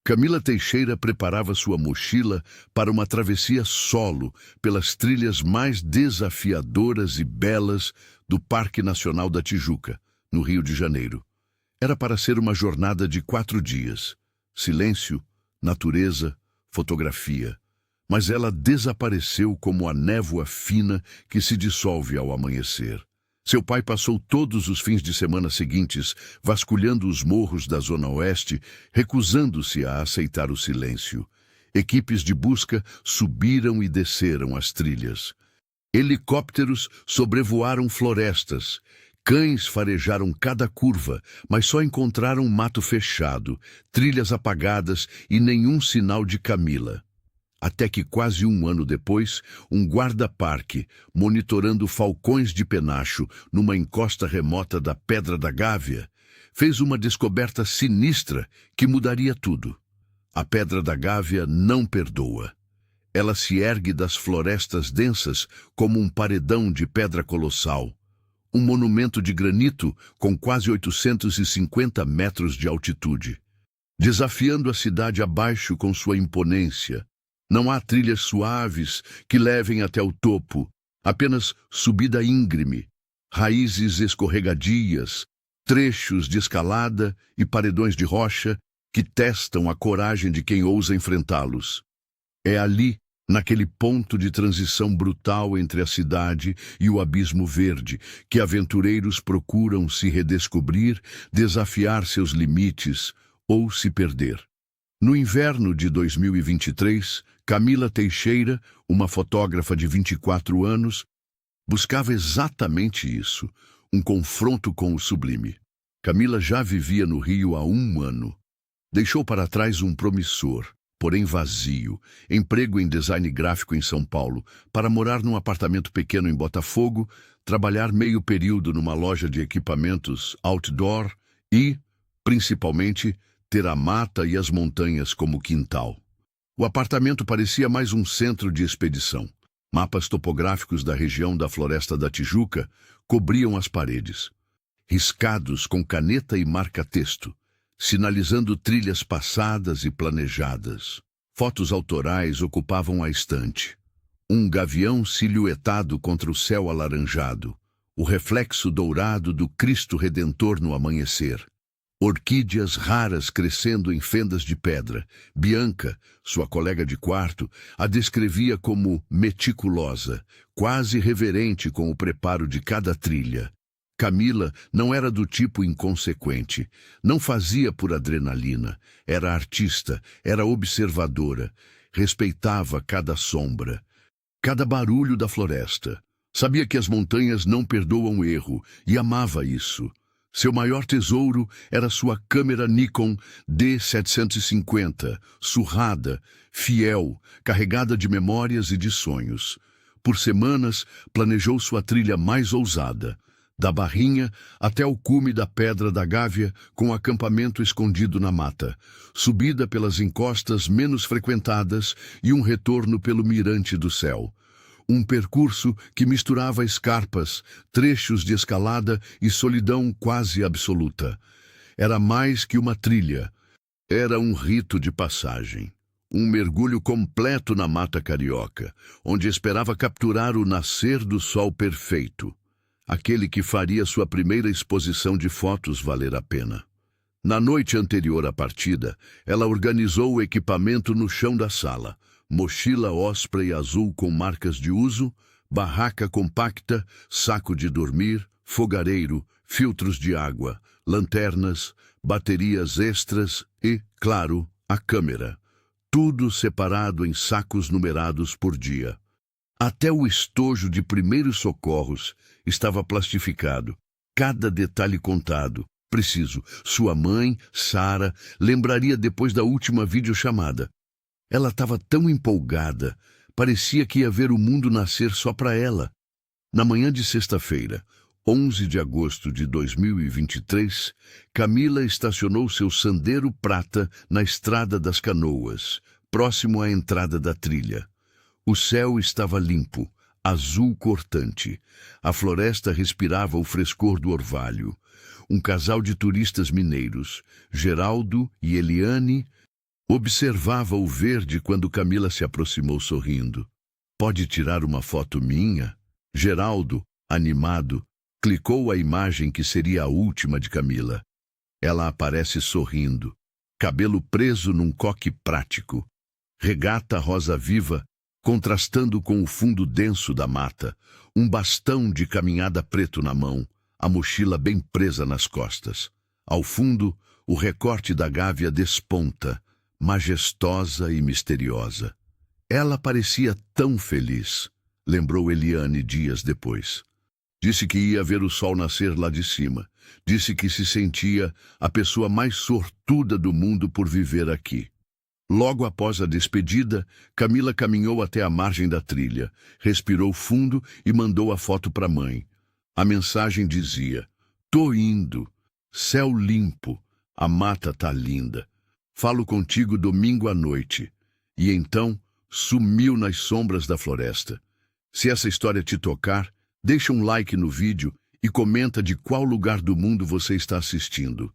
Camila Teixeira preparava sua mochila para uma travessia solo pelas trilhas mais desafiadoras e belas do Parque Nacional da Tijuca, no Rio de Janeiro. Era para ser uma jornada de 4 dias. Silêncio, natureza, fotografia. Mas ela desapareceu como a névoa fina que se dissolve ao amanhecer. Seu pai passou todos os fins de semana seguintes vasculhando os morros da Zona Oeste, recusando-se a aceitar o silêncio. Equipes de busca subiram e desceram as trilhas. Helicópteros sobrevoaram florestas. Cães farejaram cada curva, mas só encontraram mato fechado, trilhas apagadas e nenhum sinal de Camila. Até que quase um ano depois, um guarda-parque, monitorando falcões de penacho numa encosta remota da Pedra da Gávea, fez uma descoberta sinistra que mudaria tudo. A Pedra da Gávea não perdoa. Ela se ergue das florestas densas como um paredão de pedra colossal. Um monumento de granito com quase 850 metros de altitude, desafiando a cidade abaixo com sua imponência. Não há trilhas suaves que levem até o topo, apenas subida íngreme, raízes escorregadias, trechos de escalada e paredões de rocha que testam a coragem de quem ousa enfrentá-los. É ali, naquele ponto de transição brutal entre a cidade e o abismo verde, que aventureiros procuram se redescobrir, desafiar seus limites ou se perder. No inverno de 2023, Camila Teixeira, uma fotógrafa de 24 anos, buscava exatamente isso, um confronto com o sublime. Camila já vivia no Rio há 1 ano. Deixou para trás um promissor, porém vazio, emprego em design gráfico em São Paulo, para morar num apartamento pequeno em Botafogo, trabalhar meio período numa loja de equipamentos outdoor e, principalmente, ter a mata e as montanhas como quintal. O apartamento parecia mais um centro de expedição. Mapas topográficos da região da Floresta da Tijuca cobriam as paredes, riscados com caneta e marca-texto, sinalizando trilhas passadas e planejadas. Fotos autorais ocupavam a estante. Um gavião silhuetado contra o céu alaranjado, o reflexo dourado do Cristo Redentor no amanhecer. Orquídeas raras crescendo em fendas de pedra. Bianca, sua colega de quarto, a descrevia como meticulosa, quase reverente com o preparo de cada trilha. Camila não era do tipo inconsequente, não fazia por adrenalina, era artista, era observadora, respeitava cada sombra, cada barulho da floresta. Sabia que as montanhas não perdoam erro e amava isso. Seu maior tesouro era sua câmera Nikon D750, surrada, fiel, carregada de memórias e de sonhos. Por semanas, planejou sua trilha mais ousada, da Barrinha até o cume da Pedra da Gávea, com acampamento escondido na mata, subida pelas encostas menos frequentadas e um retorno pelo mirante do céu. Um percurso que misturava escarpas, trechos de escalada e solidão quase absoluta. Era mais que uma trilha. Era um rito de passagem. Um mergulho completo na mata carioca, onde esperava capturar o nascer do sol perfeito. Aquele que faria sua primeira exposição de fotos valer a pena. Na noite anterior à partida, ela organizou o equipamento no chão da sala. Mochila osprey azul com marcas de uso, barraca compacta, saco de dormir, fogareiro, filtros de água, lanternas, baterias extras e, claro, a câmera. Tudo separado em sacos numerados por dia. Até o estojo de primeiros socorros estava plastificado, cada detalhe contado. Preciso. Sua mãe, Sara, lembraria depois da última videochamada. Ela estava tão empolgada, parecia que ia ver o mundo nascer só para ela. Na manhã de sexta-feira, 11 de agosto de 2023, Camila estacionou seu Sandero prata na Estrada das Canoas, próximo à entrada da trilha. O céu estava limpo, azul cortante. A floresta respirava o frescor do orvalho. Um casal de turistas mineiros, Geraldo e Eliane, Observava o verde quando Camila se aproximou sorrindo. Pode tirar uma foto minha? Geraldo, animado, clicou a imagem que seria a última de Camila. Ela aparece sorrindo, cabelo preso num coque prático, regata rosa viva, contrastando com o fundo denso da mata, um bastão de caminhada preto na mão, a mochila bem presa nas costas. Ao fundo, o recorte da gávea desponta, majestosa e misteriosa. Ela parecia tão feliz, lembrou Eliane dias depois. Disse que ia ver o sol nascer lá de cima. Disse que se sentia a pessoa mais sortuda do mundo por viver aqui. Logo após a despedida, Camila caminhou até a margem da trilha, respirou fundo e mandou a foto para a mãe. A mensagem dizia: "Tô indo. Céu limpo. A mata tá linda. Falo contigo domingo à noite." E então sumiu nas sombras da floresta. Se essa história te tocar, deixa um like no vídeo e comenta de qual lugar do mundo você está assistindo.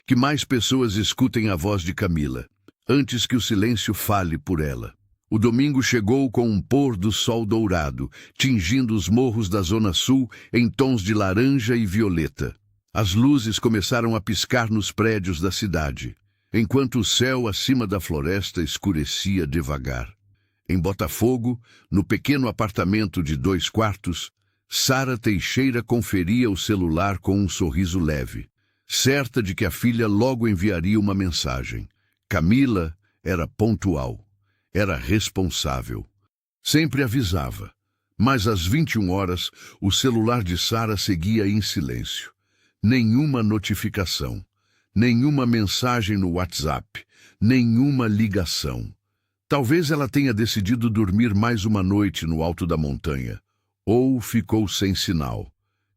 Que mais pessoas escutem a voz de Camila, antes que o silêncio fale por ela. O domingo chegou com um pôr do sol dourado, tingindo os morros da Zona Sul em tons de laranja e violeta. As luzes começaram a piscar nos prédios da cidade, enquanto o céu acima da floresta escurecia devagar. Em Botafogo, no pequeno apartamento de 2 quartos, Sara Teixeira conferia o celular com um sorriso leve, certa de que a filha logo enviaria uma mensagem. Camila era pontual, era responsável. Sempre avisava, mas às 21 horas o celular de Sara seguia em silêncio. Nenhuma notificação, nenhuma mensagem no WhatsApp, nenhuma ligação. Talvez ela tenha decidido dormir mais uma noite no alto da montanha, ou ficou sem sinal,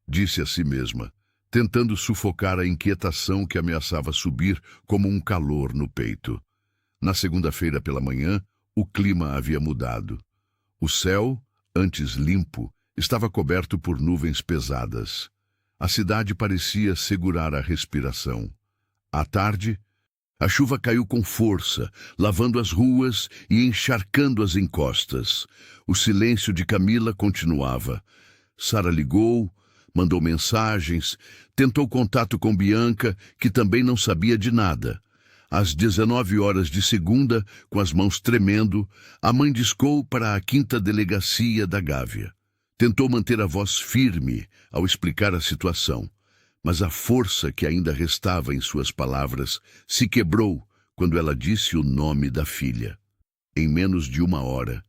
disse a si mesma, tentando sufocar a inquietação que ameaçava subir como um calor no peito. Na segunda-feira pela manhã, o clima havia mudado. O céu, antes limpo, estava coberto por nuvens pesadas. A cidade parecia segurar a respiração. À tarde, a chuva caiu com força, lavando as ruas e encharcando as encostas. O silêncio de Camila continuava. Sara ligou, mandou mensagens, tentou contato com Bianca, que também não sabia de nada. Às 19 horas de segunda, com as mãos tremendo, a mãe discou para a 5ª Delegacia da Gávea. Tentou manter a voz firme ao explicar a situação, mas a força que ainda restava em suas palavras se quebrou quando ela disse o nome da filha. Em menos de 1 hora,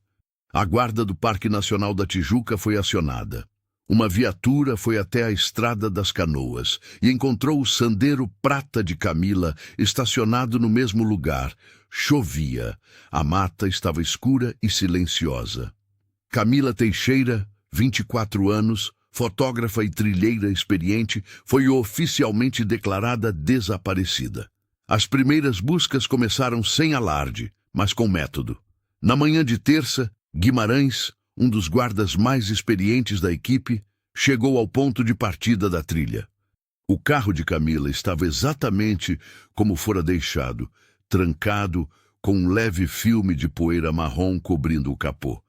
a guarda do Parque Nacional da Tijuca foi acionada. Uma viatura foi até a Estrada das Canoas e encontrou o Sandero prata de Camila estacionado no mesmo lugar. Chovia. A mata estava escura e silenciosa. Camila Teixeira, 24 anos, fotógrafa e trilheira experiente, foi oficialmente declarada desaparecida. As primeiras buscas começaram sem alarde, mas com método. Na manhã de terça, Guimarães, um dos guardas mais experientes da equipe, chegou ao ponto de partida da trilha. O carro de Camila estava exatamente como fora deixado, trancado, com um leve filme de poeira marrom cobrindo o capô.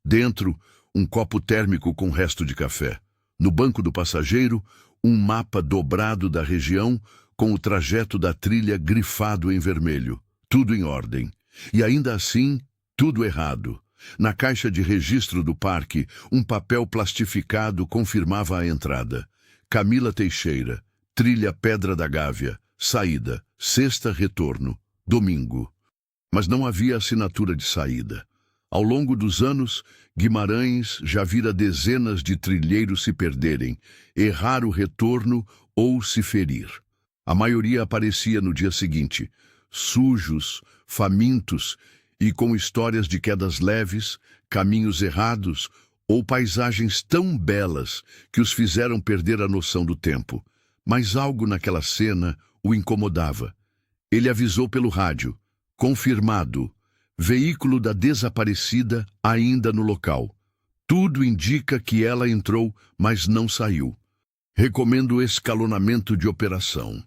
Dentro, um copo térmico com resto de café. No banco do passageiro, um mapa dobrado da região com o trajeto da trilha grifado em vermelho. Tudo em ordem. E ainda assim, tudo errado. Na caixa de registro do parque, um papel plastificado confirmava a entrada. Camila Teixeira, trilha Pedra da Gávea, saída, sexta retorno, domingo. Mas não havia assinatura de saída. Ao longo dos anos, Guimarães já vira dezenas de trilheiros se perderem, errar o retorno ou se ferir. A maioria aparecia no dia seguinte, sujos, famintos e com histórias de quedas leves, caminhos errados ou paisagens tão belas que os fizeram perder a noção do tempo. Mas algo naquela cena o incomodava. Ele avisou pelo rádio, confirmado, veículo da desaparecida ainda no local. Tudo indica que ela entrou, mas não saiu. Recomendo escalonamento de operação.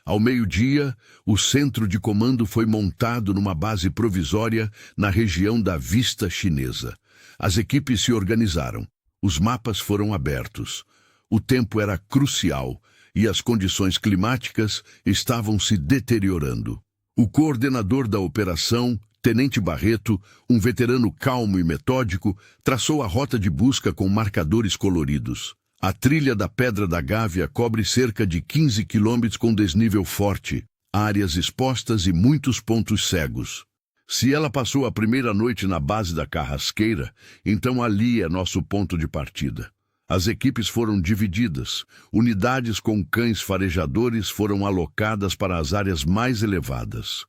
Ao meio-dia, o centro de comando foi montado numa base provisória na região da Vista Chinesa. As equipes se organizaram. Os mapas foram abertos. O tempo era crucial e as condições climáticas estavam se deteriorando. O coordenador da operação, Tenente Barreto, um veterano calmo e metódico, traçou a rota de busca com marcadores coloridos. A trilha da Pedra da Gávea cobre cerca de 15 quilômetros com desnível forte, áreas expostas e muitos pontos cegos. Se ela passou a primeira noite na base da Carrasqueira, então ali é nosso ponto de partida. As equipes foram divididas. Unidades com cães farejadores foram alocadas para as áreas mais elevadas.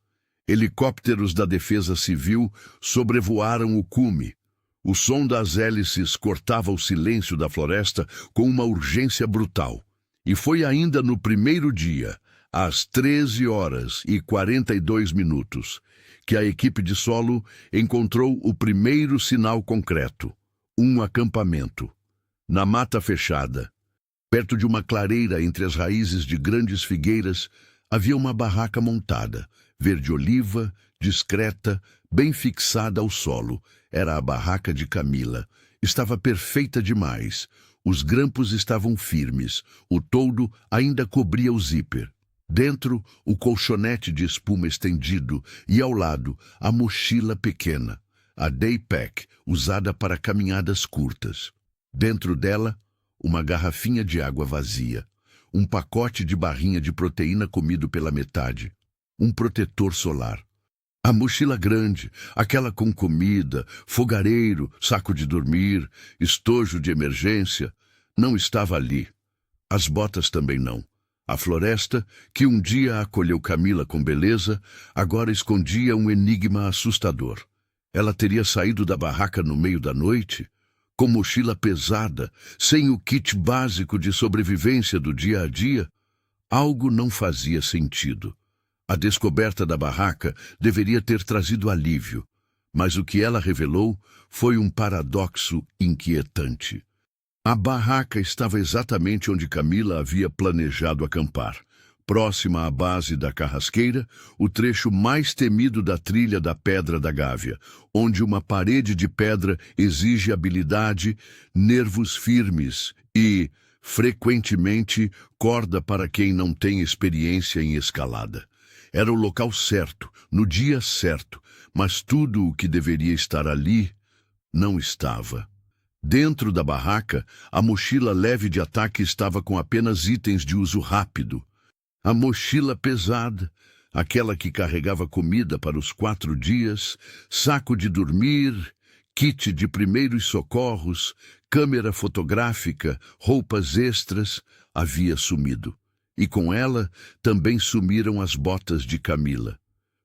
Helicópteros da Defesa Civil sobrevoaram o cume. O som das hélices cortava o silêncio da floresta com uma urgência brutal. E foi ainda no primeiro dia, às 13h42, que a equipe de solo encontrou o primeiro sinal concreto: um acampamento. Na mata fechada, perto de uma clareira entre as raízes de grandes figueiras, havia uma barraca montada, verde-oliva, discreta, bem fixada ao solo. Era a barraca de Camila. Estava perfeita demais. Os grampos estavam firmes. O toldo ainda cobria o zíper. Dentro, o colchonete de espuma estendido e, ao lado, a mochila pequena, a Daypack, usada para caminhadas curtas. Dentro dela, uma garrafinha de água vazia, um pacote de barrinha de proteína comido pela metade, um protetor solar. A mochila grande, aquela com comida, fogareiro, saco de dormir, estojo de emergência, não estava ali. As botas também não. A floresta, que um dia acolheu Camila com beleza, agora escondia um enigma assustador. Ela teria saído da barraca no meio da noite, com mochila pesada, sem o kit básico de sobrevivência do dia a dia? Algo não fazia sentido. A descoberta da barraca deveria ter trazido alívio, mas o que ela revelou foi um paradoxo inquietante. A barraca estava exatamente onde Camila havia planejado acampar, próxima à base da Carrasqueira, o trecho mais temido da trilha da Pedra da Gávea, onde uma parede de pedra exige habilidade, nervos firmes e, frequentemente, corda para quem não tem experiência em escalada. Era o local certo, no dia certo, mas tudo o que deveria estar ali não estava. Dentro da barraca, a mochila leve de ataque estava com apenas itens de uso rápido. A mochila pesada, aquela que carregava comida para os 4 dias, saco de dormir, kit de primeiros socorros, câmera fotográfica, roupas extras, havia sumido. E com ela também sumiram as botas de Camila.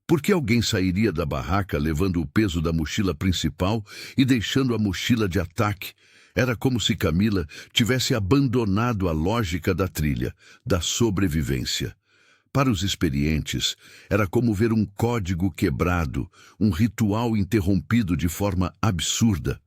Por que alguém sairia da barraca levando o peso da mochila principal e deixando a mochila de ataque? Era como se Camila tivesse abandonado a lógica da trilha, da sobrevivência. Para os experientes, era como ver um código quebrado, um ritual interrompido de forma absurda.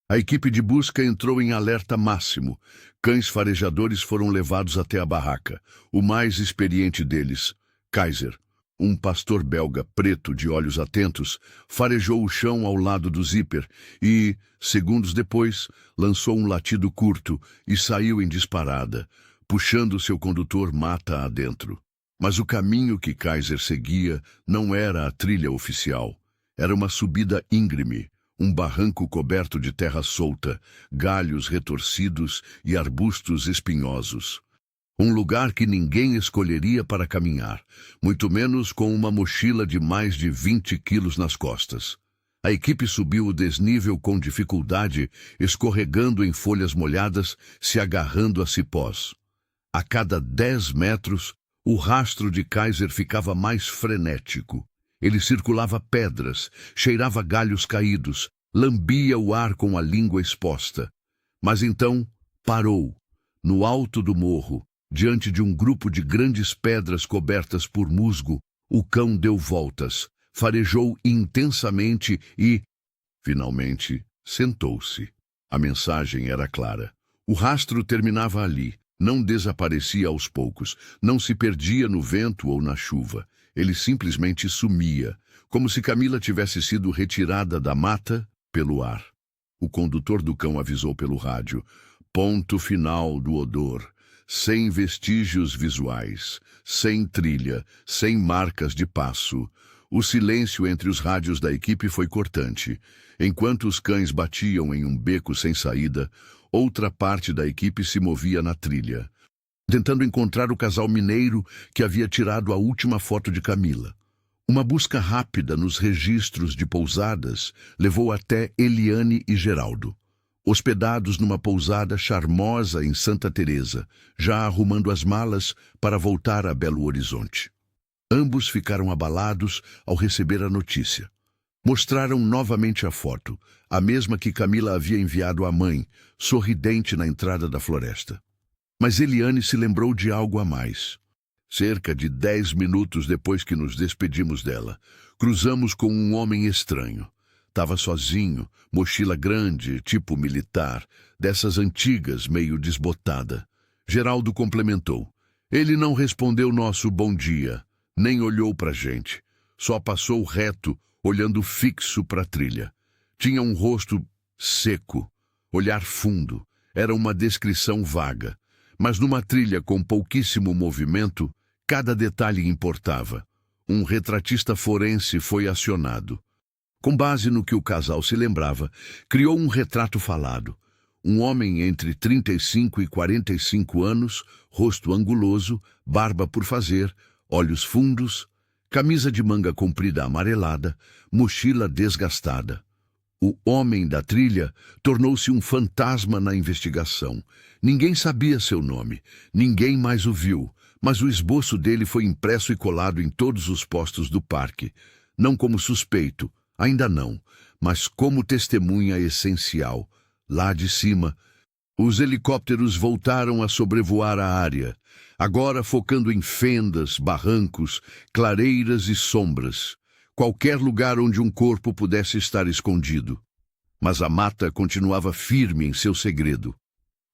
A equipe de busca entrou em alerta máximo. Cães farejadores foram levados até a barraca. O mais experiente deles, Kaiser, um pastor belga preto de olhos atentos, farejou o chão ao lado do zíper e, segundos depois, lançou um latido curto e saiu em disparada, puxando seu condutor mata adentro. Mas o caminho que Kaiser seguia não era a trilha oficial. Era uma subida íngreme, um barranco coberto de terra solta, galhos retorcidos e arbustos espinhosos. Um lugar que ninguém escolheria para caminhar, muito menos com uma mochila de mais de 20 quilos nas costas. A equipe subiu o desnível com dificuldade, escorregando em folhas molhadas, se agarrando a cipós. A cada 10 metros, o rastro de Kaiser ficava mais frenético. Ele circulava pedras, cheirava galhos caídos, lambia o ar com a língua exposta. Mas então parou, no alto do morro, diante de um grupo de grandes pedras cobertas por musgo. O cão deu voltas, farejou intensamente e, finalmente, sentou-se. A mensagem era clara. O rastro terminava ali, Não desaparecia aos poucos, não se perdia no vento ou na chuva. Ele simplesmente sumia, como se Camila tivesse sido retirada da mata pelo ar. O condutor do cão avisou pelo rádio: ponto final do odor. Sem vestígios visuais, sem trilha, sem marcas de passo. O silêncio entre os rádios da equipe foi cortante. Enquanto os cães batiam em um beco sem saída, outra parte da equipe se movia na trilha, tentando encontrar o casal mineiro que havia tirado a última foto de Camila. Uma busca rápida nos registros de pousadas levou até Eliane e Geraldo, hospedados numa pousada charmosa em Santa Teresa, já arrumando as malas para voltar a Belo Horizonte. Ambos ficaram abalados ao receber a notícia. Mostraram novamente a foto, a mesma que Camila havia enviado à mãe, sorridente na entrada da floresta. Mas Eliane se lembrou de algo a mais. Cerca de 10 minutos depois que nos despedimos dela, cruzamos com um homem estranho. Estava sozinho, mochila grande, tipo militar, dessas antigas, meio desbotada. Geraldo complementou. Ele não respondeu nosso bom dia, nem olhou pra gente. Só passou reto, olhando fixo para a trilha. Tinha um rosto seco, olhar fundo. Era uma descrição vaga. Mas numa trilha com pouquíssimo movimento, cada detalhe importava. Um retratista forense foi acionado. Com base no que o casal se lembrava, criou um retrato falado. Um homem entre 35 e 45 anos, rosto anguloso, barba por fazer, olhos fundos, camisa de manga comprida amarelada, mochila desgastada. O homem da trilha tornou-se um fantasma na investigação. Ninguém sabia seu nome, ninguém mais o viu, mas o esboço dele foi impresso e colado em todos os postos do parque. Não como suspeito, ainda não, mas como testemunha essencial. Lá de cima, os helicópteros voltaram a sobrevoar a área, agora focando em fendas, barrancos, clareiras e sombras. Qualquer lugar onde um corpo pudesse estar escondido. Mas a mata continuava firme em seu segredo.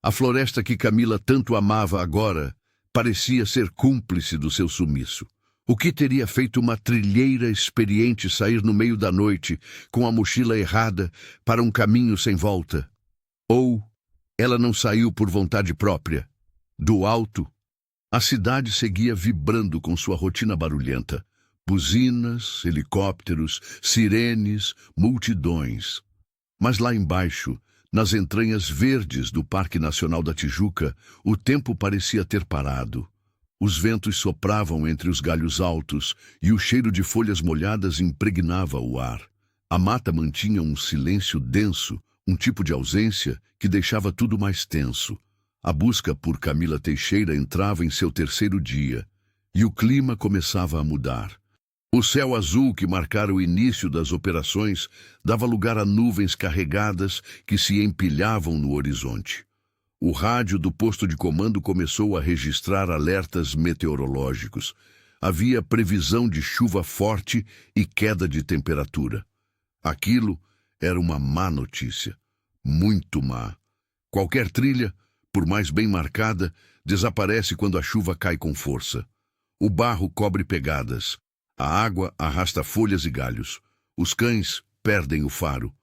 A floresta que Camila tanto amava agora parecia ser cúmplice do seu sumiço. O que teria feito uma trilheira experiente sair no meio da noite, com a mochila errada, para um caminho sem volta? Ou ela não saiu por vontade própria? Do alto, a cidade seguia vibrando com sua rotina barulhenta. Buzinas, helicópteros, sirenes, multidões. Mas lá embaixo, nas entranhas verdes do Parque Nacional da Tijuca, o tempo parecia ter parado. Os ventos sopravam entre os galhos altos e o cheiro de folhas molhadas impregnava o ar. A mata mantinha um silêncio denso, um tipo de ausência que deixava tudo mais tenso. A busca por Camila Teixeira entrava em seu terceiro dia, e o clima começava a mudar. O céu azul que marcara o início das operações dava lugar a nuvens carregadas que se empilhavam no horizonte. O rádio do posto de comando começou a registrar alertas meteorológicos. Havia previsão de chuva forte e queda de temperatura. Aquilo era uma má notícia. Muito má. Qualquer trilha, por mais bem marcada, desaparece quando a chuva cai com força. O barro cobre pegadas. A água arrasta folhas e galhos. Os cães perdem o faro.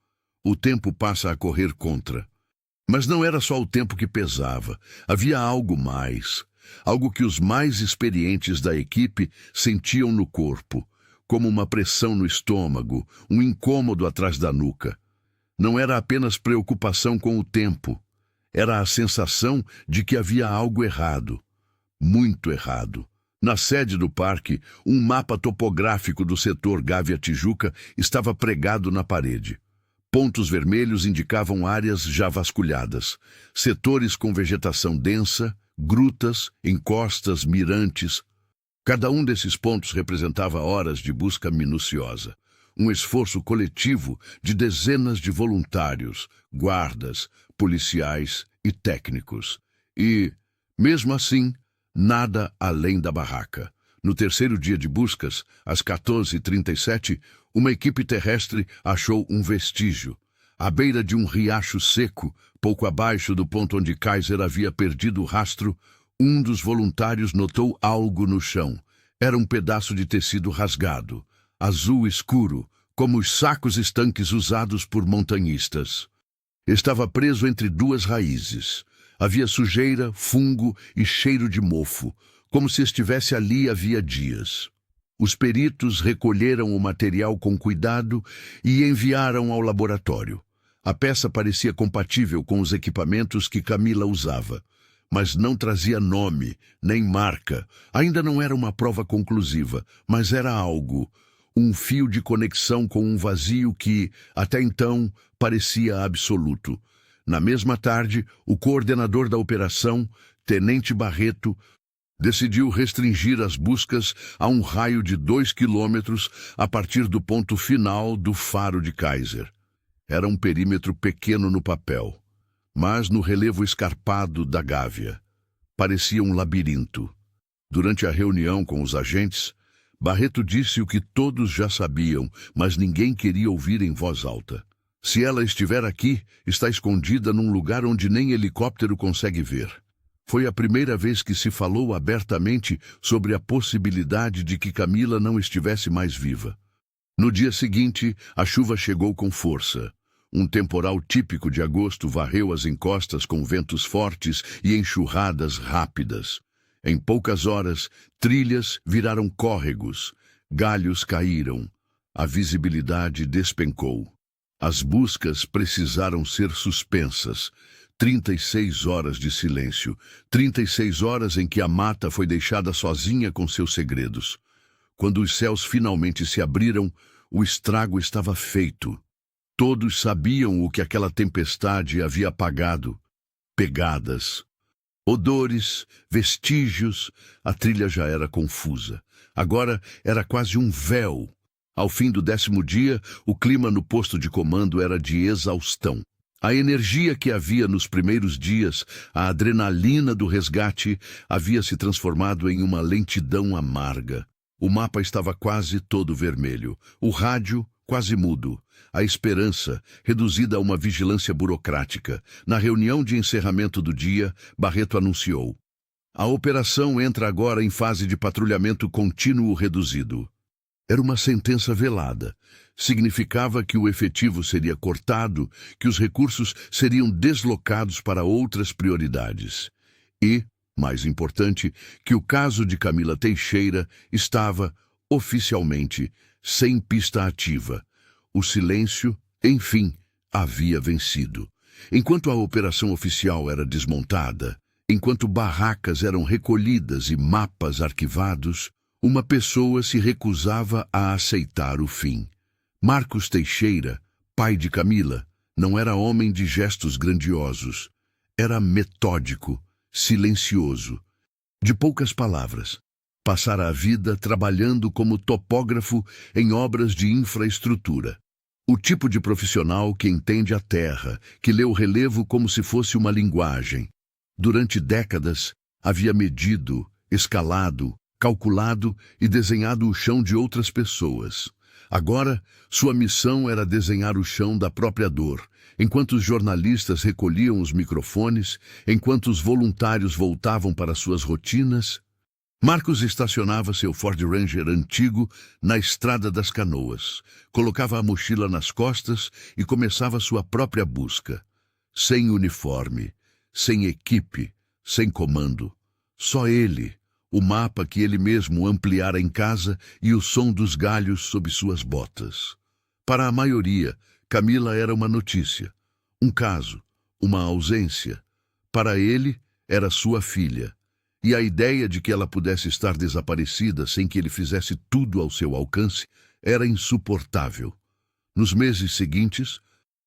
O tempo passa a correr contra. Mas não era só o tempo que pesava. Havia algo mais. Algo que os mais experientes da equipe sentiam no corpo, como uma pressão no estômago, um incômodo atrás da nuca. Não era apenas preocupação com o tempo. Era a sensação de que havia algo errado. Muito errado. Na sede do parque, um mapa topográfico do setor Gávea-Tijuca estava pregado na parede. Pontos vermelhos indicavam áreas já vasculhadas, setores com vegetação densa, grutas, encostas, mirantes. Cada um desses pontos representava horas de busca minuciosa, um esforço coletivo de dezenas de voluntários, guardas, policiais e técnicos. E, mesmo assim, nada além da barraca. No terceiro dia de buscas, às 14h37, uma equipe terrestre achou um vestígio. À beira de um riacho seco, pouco abaixo do ponto onde Kaiser havia perdido o rastro, um dos voluntários notou algo no chão. Era um pedaço de tecido rasgado, azul escuro, como os sacos estanques usados por montanhistas. Estava preso entre duas raízes. Havia sujeira, fungo e cheiro de mofo, como se estivesse ali havia dias. Os peritos recolheram o material com cuidado e enviaram ao laboratório. A peça parecia compatível com os equipamentos que Camila usava, mas não trazia nome, nem marca. Ainda não era uma prova conclusiva, mas era algo, um fio de conexão com um vazio que, até então, parecia absoluto. Na mesma tarde, o coordenador da operação, Tenente Barreto, decidiu restringir as buscas a um raio de 2 quilômetros a partir do ponto final do faro de Kaiser. Era um perímetro pequeno no papel, mas no relevo escarpado da Gávea. Parecia um labirinto. Durante a reunião com os agentes, Barreto disse o que todos já sabiam, mas ninguém queria ouvir em voz alta. Se ela estiver aqui, está escondida num lugar onde nem helicóptero consegue ver. Foi a primeira vez que se falou abertamente sobre a possibilidade de que Camila não estivesse mais viva. No dia seguinte, a chuva chegou com força. Um temporal típico de agosto varreu as encostas com ventos fortes e enxurradas rápidas. Em poucas horas, trilhas viraram córregos, galhos caíram, a visibilidade despencou. As buscas precisaram ser suspensas. 36 horas de silêncio, 36 horas em que a mata foi deixada sozinha com seus segredos. Quando os céus finalmente se abriram, o estrago estava feito. Todos sabiam o que aquela tempestade havia apagado. Pegadas, odores, vestígios, a trilha já era confusa. Agora era quase um véu. Ao fim do 10º dia, o clima no posto de comando era de exaustão. A energia que havia nos primeiros dias, a adrenalina do resgate, havia se transformado em uma lentidão amarga. O mapa estava quase todo vermelho, o rádio quase mudo, a esperança reduzida a uma vigilância burocrática. Na reunião de encerramento do dia, Barreto anunciou: "A operação entra agora em fase de patrulhamento contínuo reduzido." Era uma sentença velada. Significava que o efetivo seria cortado, que os recursos seriam deslocados para outras prioridades. E, mais importante, que o caso de Camila Teixeira estava, oficialmente, sem pista ativa. O silêncio, enfim, havia vencido. Enquanto a operação oficial era desmontada, enquanto barracas eram recolhidas e mapas arquivados, uma pessoa se recusava a aceitar o fim. Marcos Teixeira, pai de Camila, não era homem de gestos grandiosos. Era metódico, silencioso. De poucas palavras, passara a vida trabalhando como topógrafo em obras de infraestrutura. O tipo de profissional que entende a terra, que lê o relevo como se fosse uma linguagem. Durante décadas, havia medido, escalado, calculado e desenhado o chão de outras pessoas. Agora, sua missão era desenhar o chão da própria dor, enquanto os jornalistas recolhiam os microfones, enquanto os voluntários voltavam para suas rotinas. Marcos estacionava seu Ford Ranger antigo na Estrada das Canoas, colocava a mochila nas costas e começava sua própria busca. Sem uniforme, sem equipe, sem comando. Só ele, o mapa que ele mesmo ampliara em casa e o som dos galhos sob suas botas. Para a maioria, Camila era uma notícia, um caso, uma ausência. Para ele, era sua filha. E a ideia de que ela pudesse estar desaparecida sem que ele fizesse tudo ao seu alcance era insuportável. Nos meses seguintes,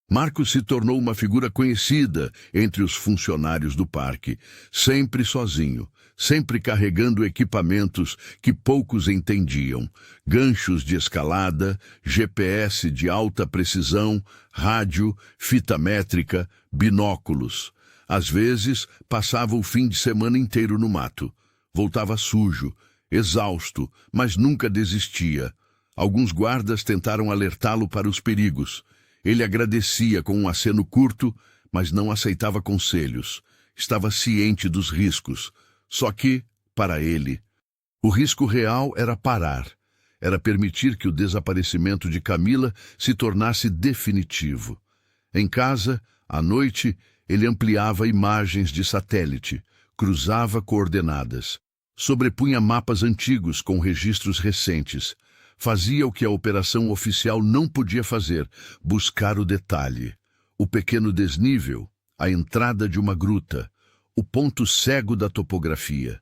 Marcos se tornou uma figura conhecida entre os funcionários do parque, sempre sozinho, sempre carregando equipamentos que poucos entendiam, ganchos de escalada, GPS de alta precisão, rádio, fita métrica, binóculos. Às vezes, passava o fim de semana inteiro no mato. Voltava sujo, exausto, mas nunca desistia. Alguns guardas tentaram alertá-lo para os perigos. Ele agradecia com um aceno curto, mas não aceitava conselhos. Estava ciente dos riscos. Só que, para ele, o risco real era parar. Era permitir que o desaparecimento de Camila se tornasse definitivo. Em casa, à noite, ele ampliava imagens de satélite, cruzava coordenadas, sobrepunha mapas antigos com registros recentes. Fazia o que a operação oficial não podia fazer, buscar o detalhe, o pequeno desnível, a entrada de uma gruta, o ponto cego da topografia.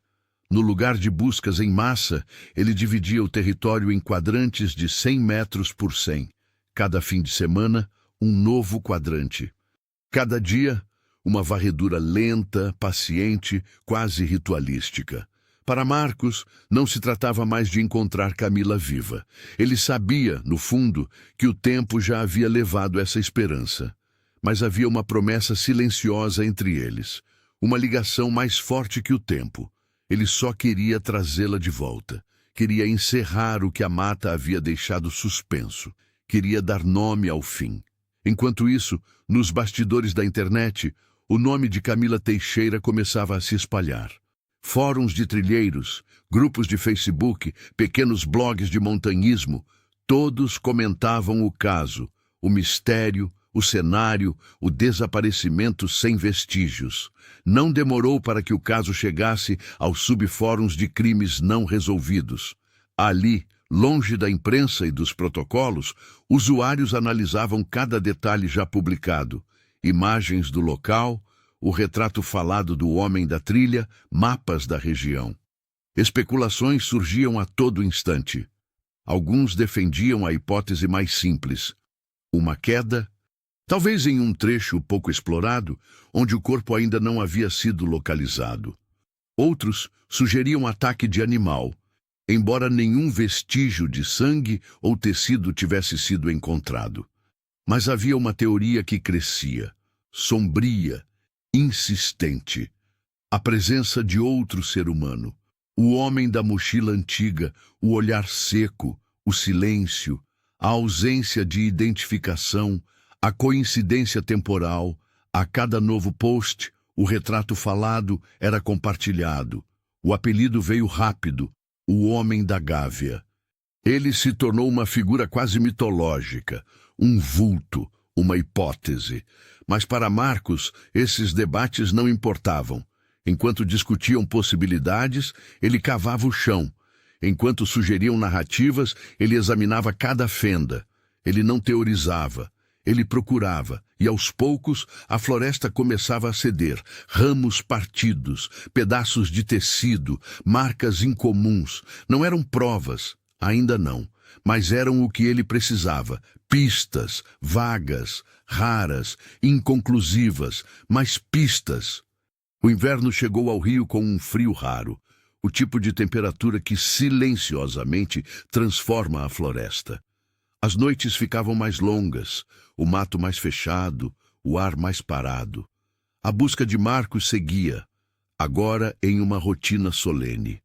No lugar de buscas em massa, ele dividia o território em quadrantes de 100 metros por 100. Cada fim de semana, um novo quadrante. Cada dia, uma varredura lenta, paciente, quase ritualística. Para Marcos, não se tratava mais de encontrar Camila viva. Ele sabia, no fundo, que o tempo já havia levado essa esperança. Mas havia uma promessa silenciosa entre eles. Uma ligação mais forte que o tempo. Ele só queria trazê-la de volta. Queria encerrar o que a mata havia deixado suspenso. Queria dar nome ao fim. Enquanto isso, nos bastidores da internet, o nome de Camila Teixeira começava a se espalhar. Fóruns de trilheiros, grupos de Facebook, pequenos blogs de montanhismo, todos comentavam o caso, o mistério, o cenário, o desaparecimento sem vestígios. Não demorou para que o caso chegasse aos subfóruns de crimes não resolvidos. Ali, longe da imprensa e dos protocolos, usuários analisavam cada detalhe já publicado. Imagens do local, o retrato falado do homem da trilha, mapas da região. Especulações surgiam a todo instante. Alguns defendiam a hipótese mais simples. Uma queda, talvez em um trecho pouco explorado, onde o corpo ainda não havia sido localizado. Outros sugeriam ataque de animal, embora nenhum vestígio de sangue ou tecido tivesse sido encontrado. Mas havia uma teoria que crescia, sombria, insistente. A presença de outro ser humano. O homem da mochila antiga, o olhar seco, o silêncio, a ausência de identificação, a coincidência temporal. A cada novo post, o retrato falado era compartilhado. O apelido veio rápido, o Homem da Gávea. Ele se tornou uma figura quase mitológica, um vulto, uma hipótese. Mas para Marcos, esses debates não importavam. Enquanto discutiam possibilidades, ele cavava o chão. Enquanto sugeriam narrativas, ele examinava cada fenda. Ele não teorizava. Ele procurava, e aos poucos a floresta começava a ceder. Ramos partidos, pedaços de tecido, marcas incomuns. Não eram provas, ainda não, mas eram o que ele precisava. Pistas, vagas, raras, inconclusivas, mas pistas. O inverno chegou ao rio com um frio raro, o tipo de temperatura que silenciosamente transforma a floresta. As noites ficavam mais longas, o mato mais fechado, o ar mais parado. A busca de Marcos seguia, agora em uma rotina solene.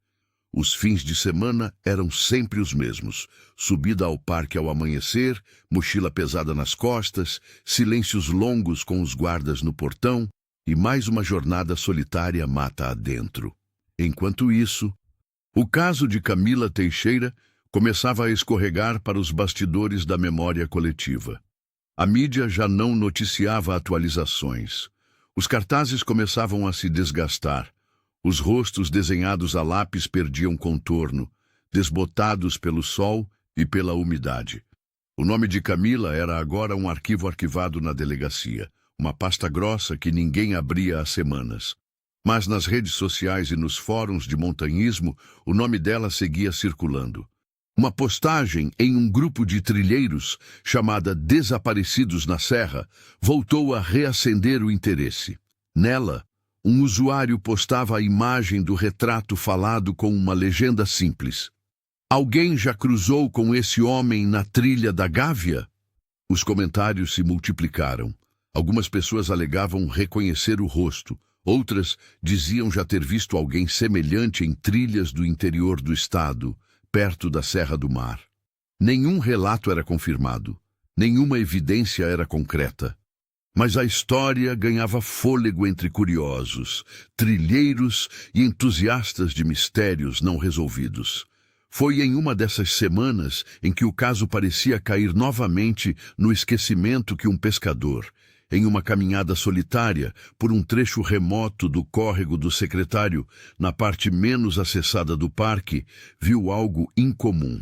Os fins de semana eram sempre os mesmos. Subida ao parque ao amanhecer, mochila pesada nas costas, silêncios longos com os guardas no portão e mais uma jornada solitária mata adentro. Enquanto isso, o caso de Camila Teixeira começava a escorregar para os bastidores da memória coletiva. A mídia já não noticiava atualizações. Os cartazes começavam a se desgastar. Os rostos desenhados a lápis perdiam contorno, desbotados pelo sol e pela umidade. O nome de Camila era agora um arquivo arquivado na delegacia, uma pasta grossa que ninguém abria há semanas. Mas nas redes sociais e nos fóruns de montanhismo, o nome dela seguia circulando. Uma postagem em um grupo de trilheiros, chamada Desaparecidos na Serra, voltou a reacender o interesse. Nela, um usuário postava a imagem do retrato falado com uma legenda simples. Alguém já cruzou com esse homem na trilha da Gávea? Os comentários se multiplicaram. Algumas pessoas alegavam reconhecer o rosto. Outras diziam já ter visto alguém semelhante em trilhas do interior do estado, perto da Serra do Mar. Nenhum relato era confirmado. Nenhuma evidência era concreta. Mas a história ganhava fôlego entre curiosos, trilheiros e entusiastas de mistérios não resolvidos. Foi em uma dessas semanas em que o caso parecia cair novamente no esquecimento que um pescador, em uma caminhada solitária por um trecho remoto do córrego do Secretário, na parte menos acessada do parque, viu algo incomum.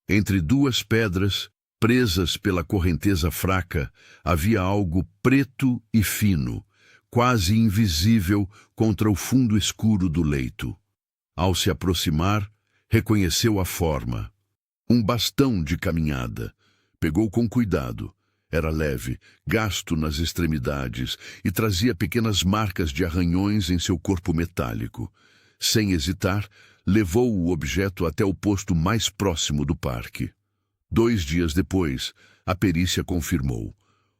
Entre duas pedras, presas pela correnteza fraca, havia algo preto e fino, quase invisível contra o fundo escuro do leito. Ao se aproximar, reconheceu a forma. Um bastão de caminhada. Pegou com cuidado. Era leve, gasto nas extremidades e trazia pequenas marcas de arranhões em seu corpo metálico. Sem hesitar, levou o objeto até o posto mais próximo do parque. 2 dias depois, a perícia confirmou.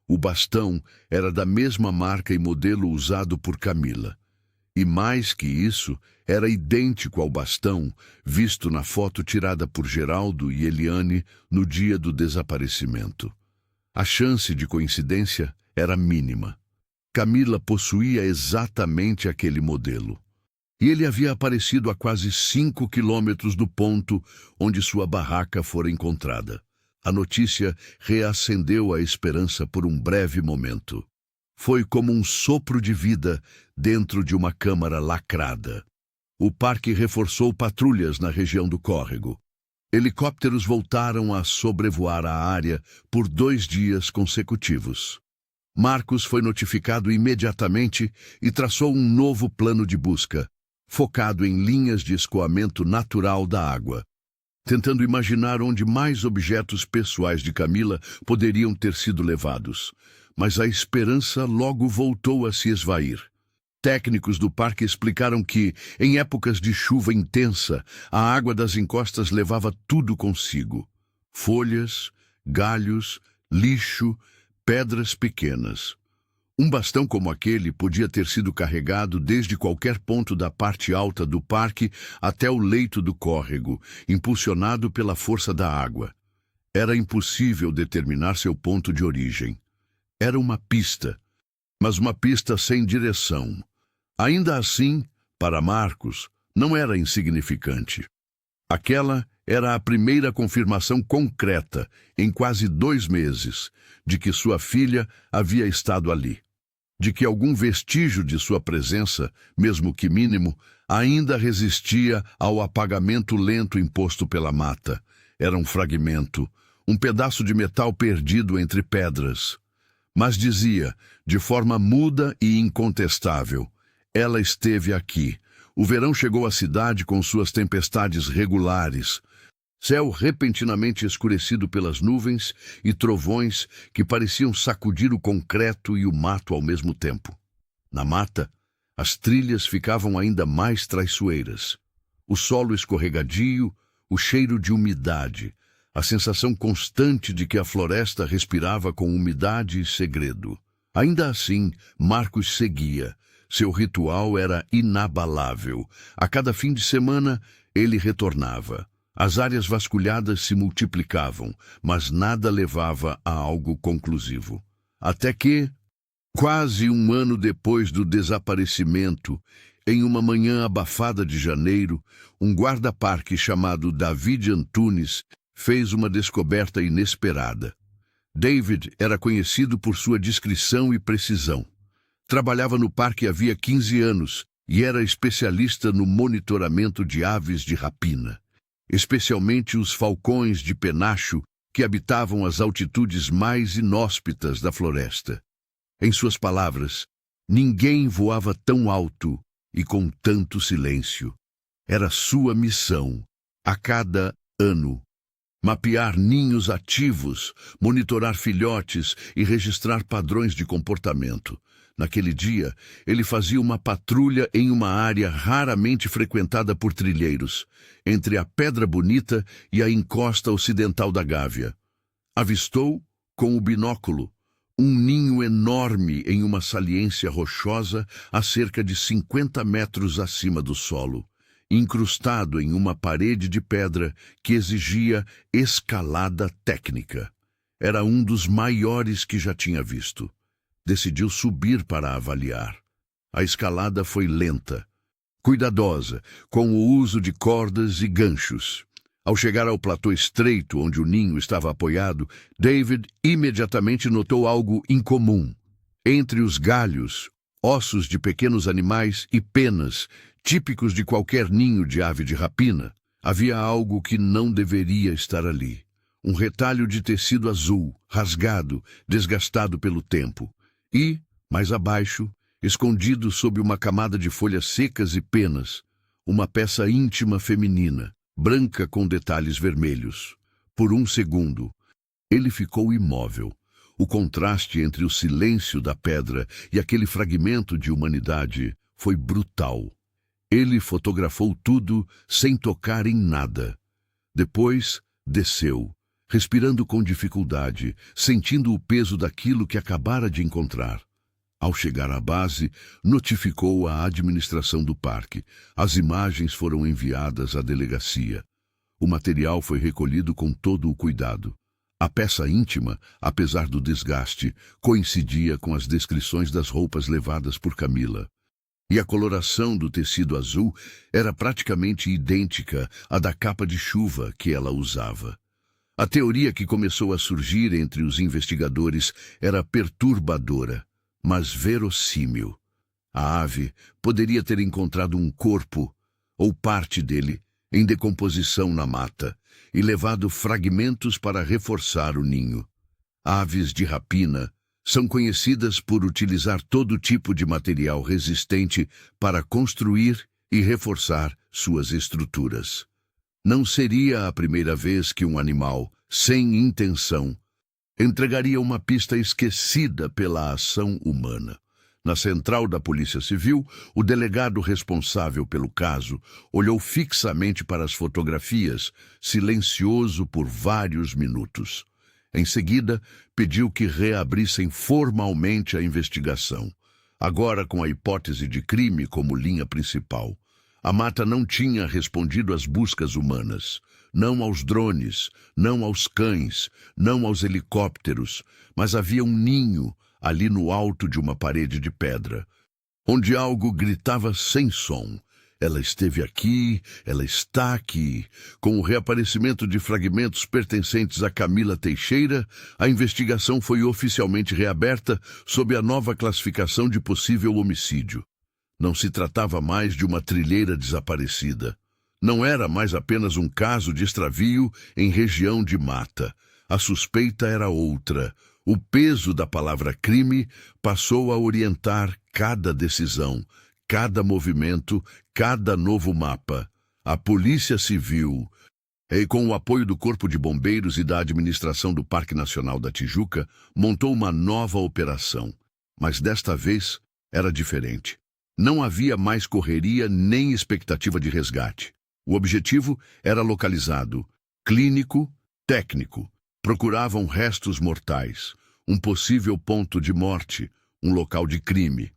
O bastão era da mesma marca e modelo usado por Camila. E mais que isso, era idêntico ao bastão visto na foto tirada por Geraldo e Eliane no dia do desaparecimento. A chance de coincidência era mínima. Camila possuía exatamente aquele modelo. E ele havia aparecido a quase 5 quilômetros do ponto onde sua barraca fora encontrada. A notícia reacendeu a esperança por um breve momento. Foi como um sopro de vida dentro de uma câmara lacrada. O parque reforçou patrulhas na região do córrego. Helicópteros voltaram a sobrevoar a área por 2 dias consecutivos. Marcos foi notificado imediatamente e traçou um novo plano de busca, focado em linhas de escoamento natural da água, tentando imaginar onde mais objetos pessoais de Camila poderiam ter sido levados. Mas a esperança logo voltou a se esvair. Técnicos do parque explicaram que, em épocas de chuva intensa, a água das encostas levava tudo consigo: folhas, galhos, lixo, pedras pequenas. Um bastão como aquele podia ter sido carregado desde qualquer ponto da parte alta do parque até o leito do córrego, impulsionado pela força da água. Era impossível determinar seu ponto de origem. Era uma pista, mas uma pista sem direção. Ainda assim, para Marcos, não era insignificante. Aquela era a primeira confirmação concreta, em quase 2 meses, de que sua filha havia estado ali. De que algum vestígio de sua presença, mesmo que mínimo, ainda resistia ao apagamento lento imposto pela mata. Era um fragmento, um pedaço de metal perdido entre pedras. Mas dizia, de forma muda e incontestável, ela esteve aqui. O verão chegou à cidade com suas tempestades regulares, céu repentinamente escurecido pelas nuvens e trovões que pareciam sacudir o concreto e o mato ao mesmo tempo. Na mata, as trilhas ficavam ainda mais traiçoeiras. O solo escorregadio, o cheiro de umidade, a sensação constante de que a floresta respirava com umidade e segredo. Ainda assim, Marcos seguia. Seu ritual era inabalável. A cada fim de semana, ele retornava. As áreas vasculhadas se multiplicavam, mas nada levava a algo conclusivo. Até que, quase 1 ano depois do desaparecimento, em uma manhã abafada de janeiro, um guarda-parque chamado David Antunes fez uma descoberta inesperada. David era conhecido por sua discrição e precisão. Trabalhava no parque havia 15 anos e era especialista no monitoramento de aves de rapina, especialmente os falcões de penacho que habitavam as altitudes mais inóspitas da floresta. Em suas palavras, ninguém voava tão alto e com tanto silêncio. Era sua missão, a cada ano, mapear ninhos ativos, monitorar filhotes e registrar padrões de comportamento. Naquele dia, ele fazia uma patrulha em uma área raramente frequentada por trilheiros, entre a Pedra Bonita e a encosta ocidental da Gávea. Avistou, com o binóculo, um ninho enorme em uma saliência rochosa a cerca de 50 metros acima do solo, incrustado em uma parede de pedra que exigia escalada técnica. Era um dos maiores que já tinha visto. Decidiu subir para avaliar. A escalada foi lenta, cuidadosa, com o uso de cordas e ganchos. Ao chegar ao platô estreito onde o ninho estava apoiado, David imediatamente notou algo incomum. Entre os galhos, ossos de pequenos animais e penas, típicos de qualquer ninho de ave de rapina, havia algo que não deveria estar ali. Um retalho de tecido azul, rasgado, desgastado pelo tempo. E, mais abaixo, escondido sob uma camada de folhas secas e penas, uma peça íntima feminina, branca com detalhes vermelhos. Por um segundo, ele ficou imóvel. O contraste entre o silêncio da pedra e aquele fragmento de humanidade foi brutal. Ele fotografou tudo sem tocar em nada. Depois, desceu, respirando com dificuldade, sentindo o peso daquilo que acabara de encontrar. Ao chegar à base, notificou a administração do parque. As imagens foram enviadas à delegacia. O material foi recolhido com todo o cuidado. A peça íntima, apesar do desgaste, coincidia com as descrições das roupas levadas por Camila. E a coloração do tecido azul era praticamente idêntica à da capa de chuva que ela usava. A teoria que começou a surgir entre os investigadores era perturbadora, mas verossímil. A ave poderia ter encontrado um corpo, ou parte dele, em decomposição na mata, e levado fragmentos para reforçar o ninho. Aves de rapina são conhecidas por utilizar todo tipo de material resistente para construir e reforçar suas estruturas. Não seria a primeira vez que um animal, sem intenção, entregaria uma pista esquecida pela ação humana. Na central da Polícia Civil, o delegado responsável pelo caso olhou fixamente para as fotografias, silencioso por vários minutos. Em seguida, pediu que reabrissem formalmente a investigação, agora com a hipótese de crime como linha principal. A mata não tinha respondido às buscas humanas, não aos drones, não aos cães, não aos helicópteros, mas havia um ninho ali no alto de uma parede de pedra, onde algo gritava sem som. Ela esteve aqui, ela está aqui. Com o reaparecimento de fragmentos pertencentes a Camila Teixeira, a investigação foi oficialmente reaberta sob a nova classificação de possível homicídio. Não se tratava mais de uma trilheira desaparecida. Não era mais apenas um caso de extravio em região de mata. A suspeita era outra. O peso da palavra crime passou a orientar cada decisão, cada movimento, cada novo mapa. A Polícia Civil, e com o apoio do Corpo de Bombeiros e da administração do Parque Nacional da Tijuca, montou uma nova operação. Mas desta vez era diferente. Não havia mais correria nem expectativa de resgate. O objetivo era localizado, clínico, técnico. Procuravam restos mortais, um possível ponto de morte, um local de crime.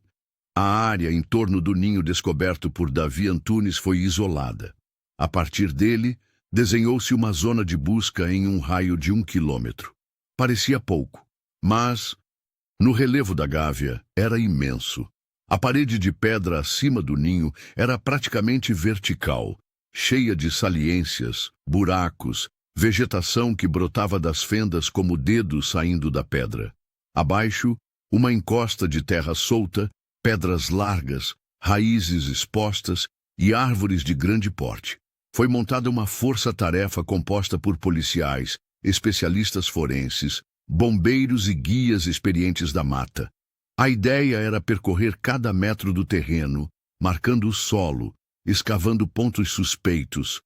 A área em torno do ninho descoberto por Davi Antunes foi isolada. A partir dele, desenhou-se uma zona de busca em um raio de 1 quilômetro. Parecia pouco, mas, no relevo da Gávea, era imenso. A parede de pedra acima do ninho era praticamente vertical, cheia de saliências, buracos, vegetação que brotava das fendas como dedos saindo da pedra. Abaixo, uma encosta de terra solta, pedras largas, raízes expostas e árvores de grande porte. Foi montada uma força-tarefa composta por policiais, especialistas forenses, bombeiros e guias experientes da mata. A ideia era percorrer cada metro do terreno, marcando o solo, escavando pontos suspeitos,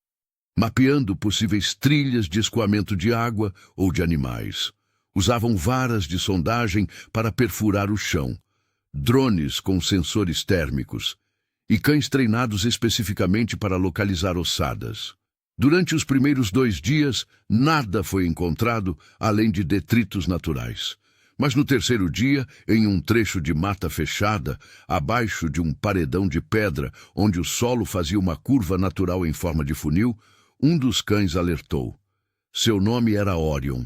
mapeando possíveis trilhas de escoamento de água ou de animais. Usavam varas de sondagem para perfurar o chão, drones com sensores térmicos e cães treinados especificamente para localizar ossadas. Durante os primeiros 2 dias, nada foi encontrado além de detritos naturais. Mas no terceiro dia, em um trecho de mata fechada, abaixo de um paredão de pedra, onde o solo fazia uma curva natural em forma de funil, um dos cães alertou. Seu nome era Orion.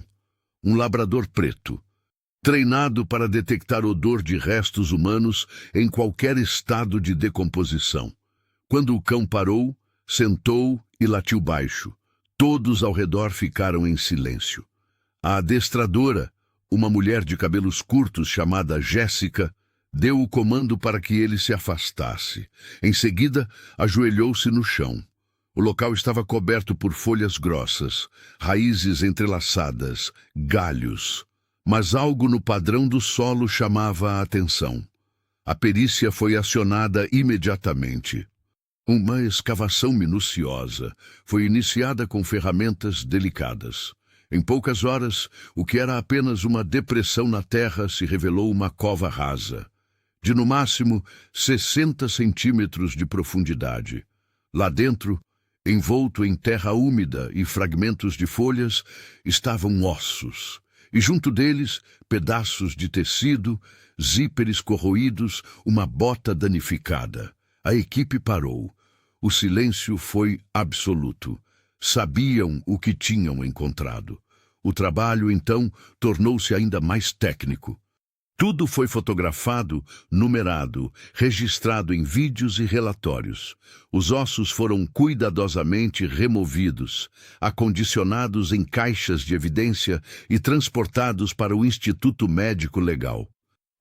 um labrador preto, treinado para detectar odor de restos humanos em qualquer estado de decomposição. Quando o cão parou, sentou e latiu baixo. Todos ao redor ficaram em silêncio. A adestradora, uma mulher de cabelos curtos chamada Jéssica, deu o comando para que ele se afastasse. Em seguida, ajoelhou-se no chão. O local estava coberto por folhas grossas, raízes entrelaçadas, galhos. Mas algo no padrão do solo chamava a atenção. A perícia foi acionada imediatamente. Uma escavação minuciosa foi iniciada com ferramentas delicadas. Em poucas horas, o que era apenas uma depressão na terra se revelou uma cova rasa, de no máximo 60 centímetros de profundidade. Lá dentro, envolto em terra úmida e fragmentos de folhas, estavam ossos, e junto deles, pedaços de tecido, zíperes corroídos, uma bota danificada. A equipe parou. O silêncio foi absoluto. Sabiam o que tinham encontrado. O trabalho, então, tornou-se ainda mais técnico. Tudo foi fotografado, numerado, registrado em vídeos e relatórios. Os ossos foram cuidadosamente removidos, acondicionados em caixas de evidência e transportados para o Instituto Médico Legal.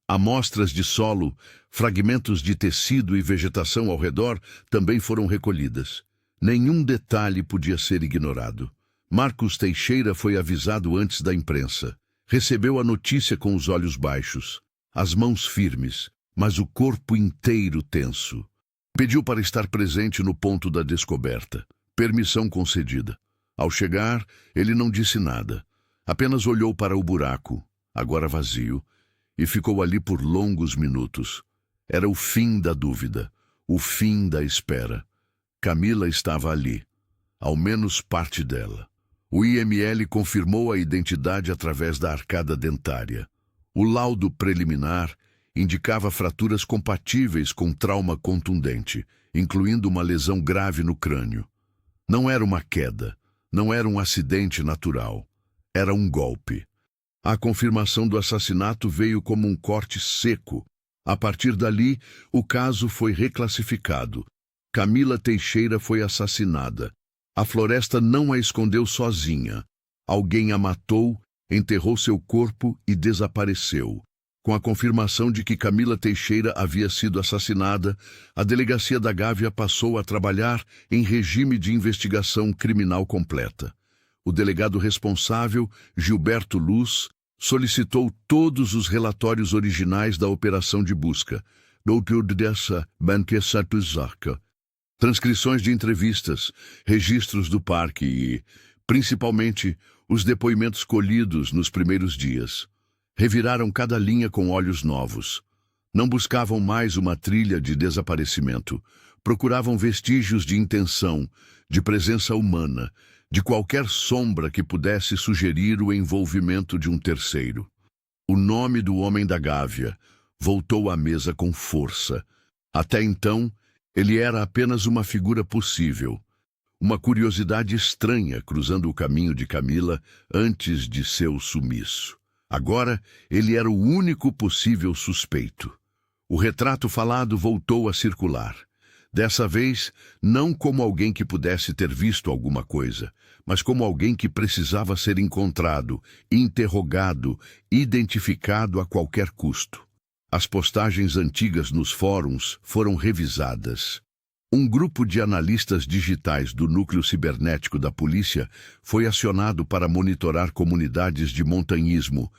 Amostras de solo, fragmentos de tecido e vegetação ao redor também foram recolhidas. Nenhum detalhe podia ser ignorado. Marcos Teixeira foi avisado antes da imprensa. Recebeu a notícia com os olhos baixos, as mãos firmes, mas o corpo inteiro tenso. Pediu para estar presente no ponto da descoberta. Permissão concedida. Ao chegar, ele não disse nada. Apenas olhou para o buraco, agora vazio, e ficou ali por longos minutos. Era o fim da dúvida, o fim da espera. Camila estava ali, ao menos parte dela. O IML confirmou a identidade através da arcada dentária. O laudo preliminar indicava fraturas compatíveis com trauma contundente, incluindo uma lesão grave no crânio. Não era uma queda, não era um acidente natural. Era um golpe. A confirmação do assassinato veio como um corte seco. A partir dali, o caso foi reclassificado. Camila Teixeira foi assassinada. A floresta não a escondeu sozinha. Alguém a matou, enterrou seu corpo e desapareceu. Com a confirmação de que Camila Teixeira havia sido assassinada, a Delegacia da Gávea passou a trabalhar em regime de investigação criminal completa. O delegado responsável, Gilberto Luz, solicitou todos os relatórios originais da operação de busca. Transcrições de entrevistas, registros do parque e, principalmente, os depoimentos colhidos nos primeiros dias. Reviraram cada linha com olhos novos. Não buscavam mais uma trilha de desaparecimento. Procuravam vestígios de intenção, de presença humana, de qualquer sombra que pudesse sugerir o envolvimento de um terceiro. O nome do homem da Gávea voltou à mesa com força. Até então, ele era apenas uma figura possível, uma curiosidade estranha cruzando o caminho de Camila antes de seu sumiço. Agora, ele era o único possível suspeito. O retrato falado voltou a circular. Dessa vez, não como alguém que pudesse ter visto alguma coisa, mas como alguém que precisava ser encontrado, interrogado, identificado a qualquer custo. As postagens antigas nos fóruns foram revisadas. Um grupo de analistas digitais do núcleo cibernético da polícia foi acionado para monitorar comunidades de montanhismo,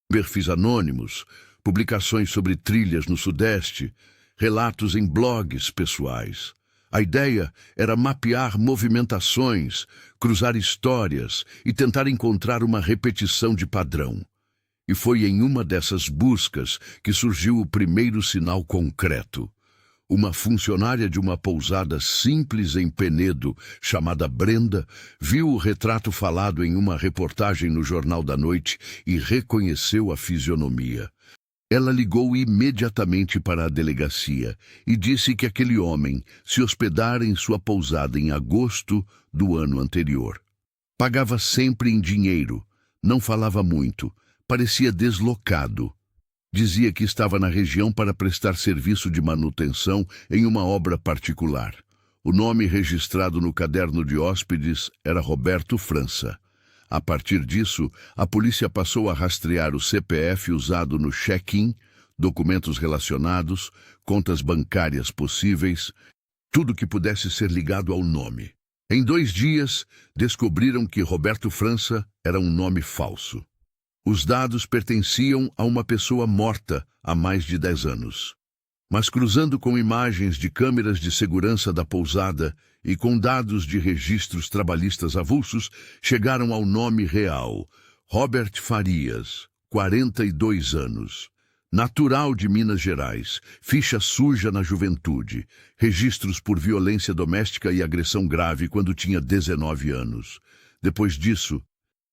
perfis anônimos, publicações sobre trilhas no Sudeste, relatos em blogs pessoais. A ideia era mapear movimentações, cruzar histórias e tentar encontrar uma repetição de padrão. E foi em uma dessas buscas que surgiu o primeiro sinal concreto. Uma funcionária de uma pousada simples em Penedo, chamada Brenda, viu o retrato falado em uma reportagem no Jornal da Noite e reconheceu a fisionomia. Ela ligou imediatamente para a delegacia e disse que aquele homem se hospedara em sua pousada em agosto do ano anterior. Pagava sempre em dinheiro, Não falava muito, parecia deslocado. Dizia que estava na região para prestar serviço de manutenção em uma obra particular. O nome registrado no caderno de hóspedes era Roberto França. A partir disso, a polícia passou a rastrear o CPF usado no check-in, documentos relacionados, contas bancárias possíveis, tudo que pudesse ser ligado ao nome. Em 2 dias, descobriram que Roberto França era um nome falso. Os dados pertenciam a uma pessoa morta há mais de 10 anos. Mas cruzando com imagens de câmeras de segurança da pousada e com dados de registros trabalhistas avulsos, chegaram ao nome real: Robert Farias, 42 anos. Natural de Minas Gerais, ficha suja na juventude, registros por violência doméstica e agressão grave quando tinha 19 anos. Depois disso,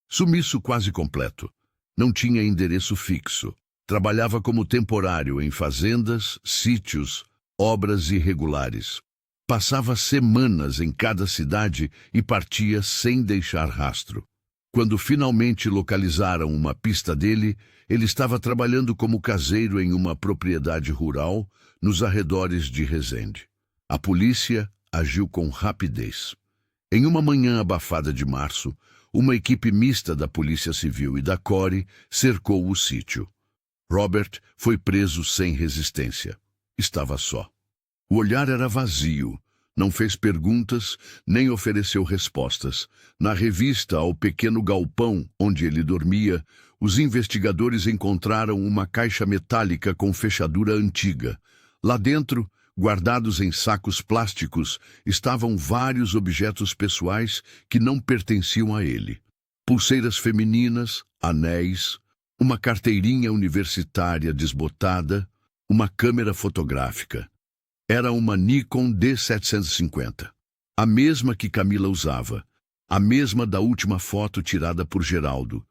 sumiço quase completo. Não tinha endereço fixo. Trabalhava como temporário em fazendas, sítios, obras irregulares. Passava semanas em cada cidade e partia sem deixar rastro. Quando finalmente localizaram uma pista dele, ele estava trabalhando como caseiro em uma propriedade rural nos arredores de Resende. A polícia agiu com rapidez. Em uma manhã abafada de março, uma equipe mista da Polícia Civil e da CORE cercou o sítio. Robert foi preso sem resistência. Estava só. O olhar era vazio. Não fez perguntas, nem ofereceu respostas. Na revista ao pequeno galpão onde ele dormia, os investigadores encontraram uma caixa metálica com fechadura antiga. Lá dentro, guardados em sacos plásticos, estavam vários objetos pessoais que não pertenciam a ele. Pulseiras femininas, anéis, uma carteirinha universitária desbotada, uma câmera fotográfica. Era uma Nikon D750, a mesma que Camila usava, a mesma da última foto tirada por Geraldo.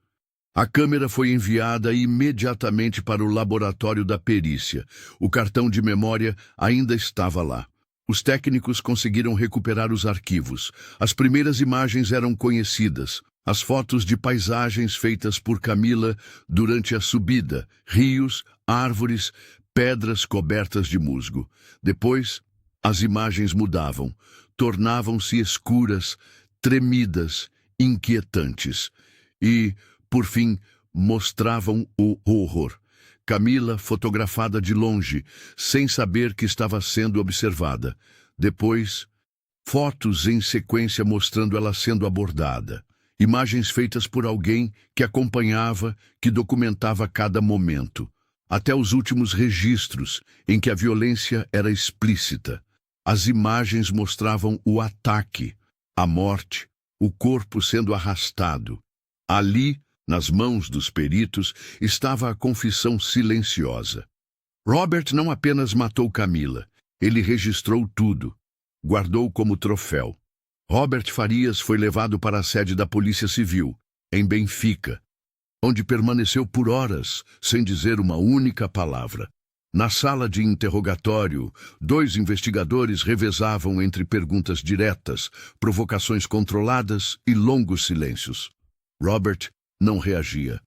A câmera foi enviada imediatamente para o laboratório da perícia. O cartão de memória ainda estava lá. Os técnicos conseguiram recuperar os arquivos. As primeiras imagens eram conhecidas. As fotos de paisagens feitas por Camila durante a subida, rios, árvores, pedras cobertas de musgo. Depois, as imagens mudavam, tornavam-se escuras, tremidas, inquietantes e, por fim, mostravam o horror. Camila fotografada de longe, sem saber que estava sendo observada. Depois, fotos em sequência mostrando ela sendo abordada. Imagens feitas por alguém que acompanhava, que documentava cada momento. Até os últimos registros, em que a violência era explícita. As imagens mostravam o ataque, a morte, o corpo sendo arrastado. Ali, nas mãos dos peritos, estava a confissão silenciosa. Robert não apenas matou Camila, ele registrou tudo, guardou como troféu. Robert Farias foi levado para a sede da Polícia Civil, em Benfica, onde permaneceu por horas, sem dizer uma única palavra. Na sala de interrogatório, 2 investigadores revezavam entre perguntas diretas, provocações controladas e longos silêncios. Robert não reagia.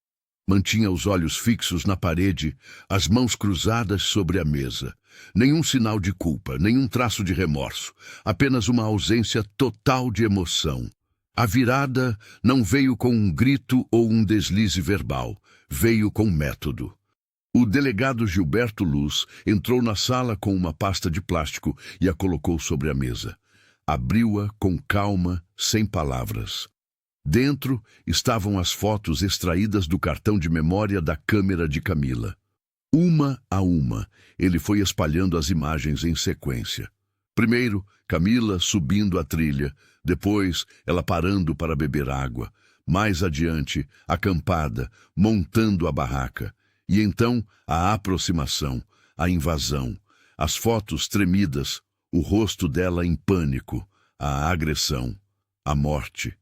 Mantinha os olhos fixos na parede, as mãos cruzadas sobre a mesa. Nenhum sinal de culpa, nenhum traço de remorso, apenas uma ausência total de emoção. A virada não veio com um grito ou um deslize verbal, veio com método. O delegado Gilberto Luz entrou na sala com uma pasta de plástico e a colocou sobre a mesa. Abriu-a com calma, sem palavras. Dentro estavam as fotos extraídas do cartão de memória da câmera de Camila. Uma a uma, ele foi espalhando as imagens em sequência. Primeiro, Camila subindo a trilha, depois ela parando para beber água, mais adiante, acampada, montando a barraca, e então a aproximação, a invasão, as fotos tremidas, o rosto dela em pânico, a agressão, a morte.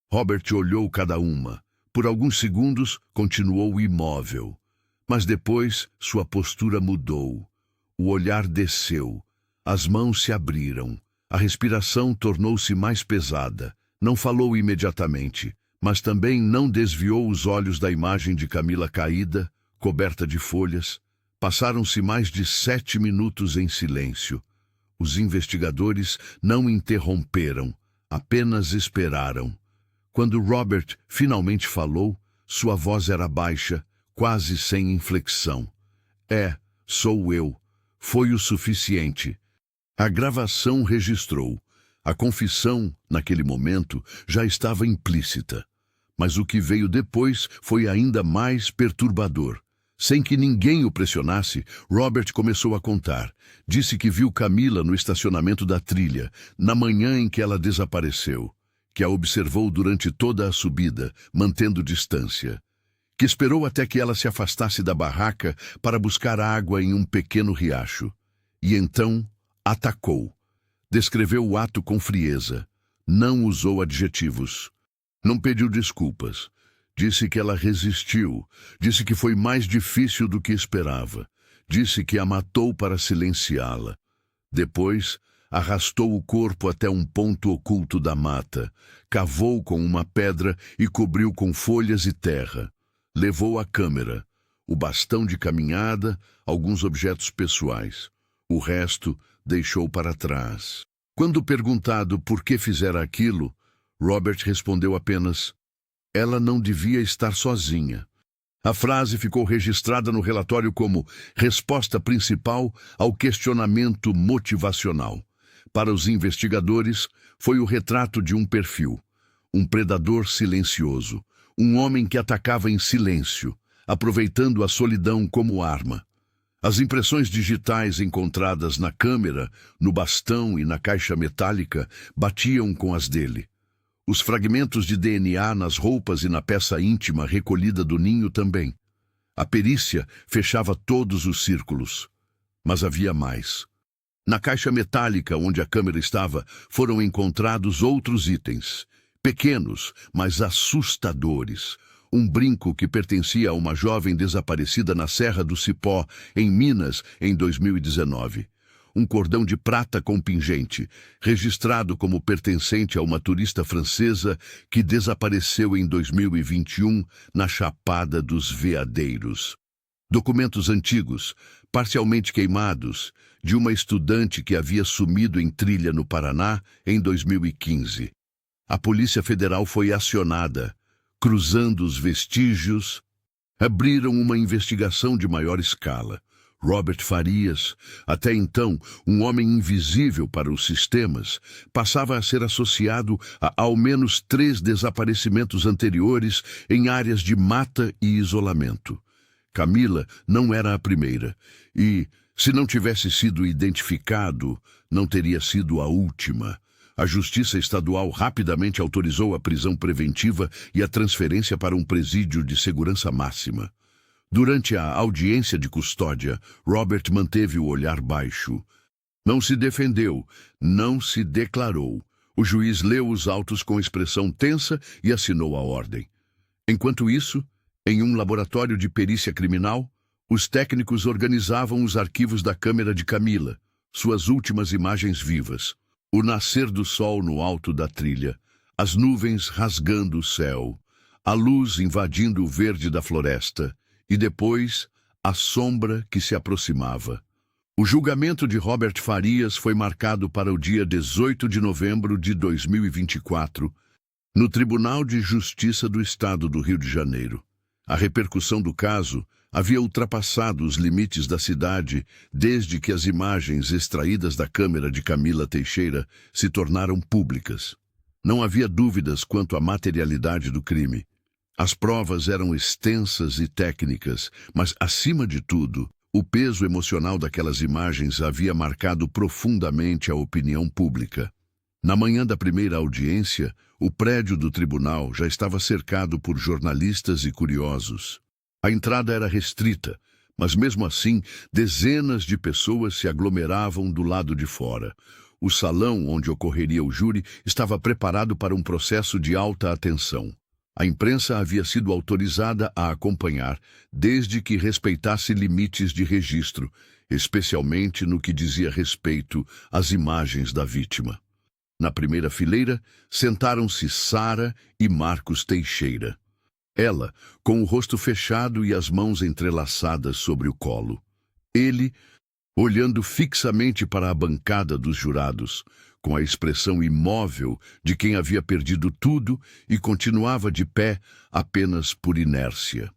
Robert olhou cada uma. Por alguns segundos, continuou imóvel. Mas depois, sua postura mudou. O olhar desceu. As mãos se abriram. A respiração tornou-se mais pesada. Não falou imediatamente, mas também não desviou os olhos da imagem de Camila caída, coberta de folhas. Passaram-se mais de 7 minutos em silêncio. Os investigadores não interromperam, apenas esperaram. Quando Robert finalmente falou, sua voz era baixa, quase sem inflexão. Sou eu. Foi o suficiente. A gravação registrou. A confissão, naquele momento, já estava implícita. Mas o que veio depois foi ainda mais perturbador. Sem que ninguém o pressionasse, Robert começou a contar. Disse que viu Camila no estacionamento da trilha, na manhã em que ela desapareceu, que a observou durante toda a subida, mantendo distância, que esperou até que ela se afastasse da barraca para buscar água em um pequeno riacho. E então atacou. Descreveu o ato com frieza. Não usou adjetivos. Não pediu desculpas. Disse que ela resistiu. Disse que foi mais difícil do que esperava. Disse que a matou para silenciá-la. Depois, arrastou o corpo até um ponto oculto da mata. Cavou com uma pedra e cobriu com folhas e terra. Levou a câmera, o bastão de caminhada, alguns objetos pessoais. O resto deixou para trás. Quando perguntado por que fizera aquilo, Robert respondeu apenas: ela não devia estar sozinha. A frase ficou registrada no relatório como resposta principal ao questionamento motivacional. Para os investigadores, foi o retrato de um perfil. Um predador silencioso. Um homem que atacava em silêncio, aproveitando a solidão como arma. As impressões digitais encontradas na câmera, no bastão e na caixa metálica batiam com as dele. Os fragmentos de DNA nas roupas e na peça íntima recolhida do ninho também. A perícia fechava todos os círculos. Mas havia mais. Na caixa metálica onde a câmera estava, foram encontrados outros itens. Pequenos, mas assustadores. Um brinco que pertencia a uma jovem desaparecida na Serra do Cipó, em Minas, em 2019. Um cordão de prata com pingente, registrado como pertencente a uma turista francesa que desapareceu em 2021 na Chapada dos Veadeiros. Documentos antigos, parcialmente queimados, de uma estudante que havia sumido em trilha no Paraná em 2015. A Polícia Federal foi acionada. Cruzando os vestígios, abriram uma investigação de maior escala. Robert Farias, até então um homem invisível para os sistemas, passava a ser associado a ao menos 3 desaparecimentos anteriores em áreas de mata e isolamento. Camila não era a primeira e, se não tivesse sido identificado, não teria sido a última. A Justiça Estadual rapidamente autorizou a prisão preventiva e a transferência para um presídio de segurança máxima. Durante a audiência de custódia, Robert manteve o olhar baixo. Não se defendeu, não se declarou. O juiz leu os autos com expressão tensa e assinou a ordem. Enquanto isso, em um laboratório de perícia criminal, os técnicos organizavam os arquivos da câmera de Camila, suas últimas imagens vivas. O nascer do sol no alto da trilha, as nuvens rasgando o céu, a luz invadindo o verde da floresta e depois a sombra que se aproximava. O julgamento de Robert Farias foi marcado para o dia 18 de novembro de 2024, no Tribunal de Justiça do Estado do Rio de Janeiro. A repercussão do caso havia ultrapassado os limites da cidade desde que as imagens extraídas da câmera de Camila Teixeira se tornaram públicas. Não havia dúvidas quanto à materialidade do crime. As provas eram extensas e técnicas, mas, acima de tudo, o peso emocional daquelas imagens havia marcado profundamente a opinião pública. Na manhã da primeira audiência, o prédio do tribunal já estava cercado por jornalistas e curiosos. A entrada era restrita, mas mesmo assim, dezenas de pessoas se aglomeravam do lado de fora. O salão onde ocorreria o júri estava preparado para um processo de alta atenção. A imprensa havia sido autorizada a acompanhar, desde que respeitasse limites de registro, especialmente no que dizia respeito às imagens da vítima. Na primeira fileira, sentaram-se Sara e Marcos Teixeira. Ela, com o rosto fechado e as mãos entrelaçadas sobre o colo. Ele, olhando fixamente para a bancada dos jurados, com a expressão imóvel de quem havia perdido tudo e continuava de pé apenas por inércia.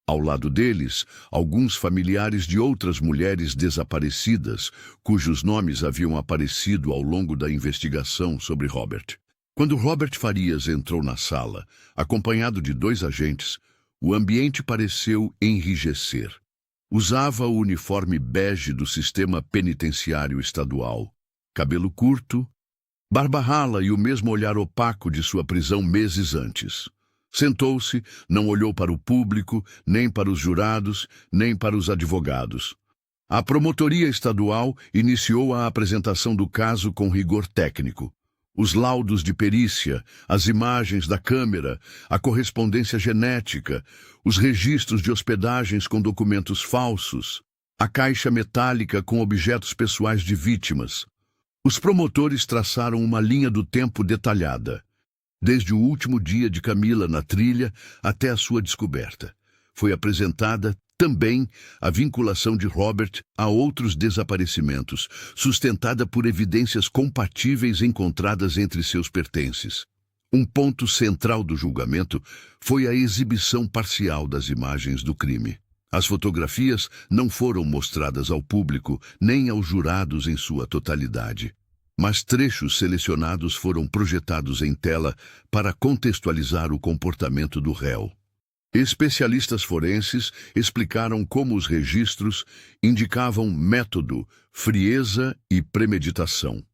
Ao lado deles, alguns familiares de outras mulheres desaparecidas, cujos nomes haviam aparecido ao longo da investigação sobre Robert. Quando Robert Farias entrou na sala, acompanhado de 2 agentes, o ambiente pareceu enrijecer. Usava o uniforme bege do sistema penitenciário estadual, cabelo curto, barba rala e o mesmo olhar opaco de sua prisão meses antes. Sentou-se, não olhou para o público, nem para os jurados, nem para os advogados. A promotoria estadual iniciou a apresentação do caso com rigor técnico. Os laudos de perícia, as imagens da câmera, a correspondência genética, os registros de hospedagens com documentos falsos, a caixa metálica com objetos pessoais de vítimas. Os promotores traçaram uma linha do tempo detalhada, desde o último dia de Camila na trilha até a sua descoberta. Foi apresentada também a vinculação de Robert a outros desaparecimentos, sustentada por evidências compatíveis encontradas entre seus pertences. Um ponto central do julgamento foi a exibição parcial das imagens do crime. As fotografias não foram mostradas ao público nem aos jurados em sua totalidade, mas trechos selecionados foram projetados em tela para contextualizar o comportamento do réu. Especialistas forenses explicaram como os registros indicavam método, frieza e premeditação.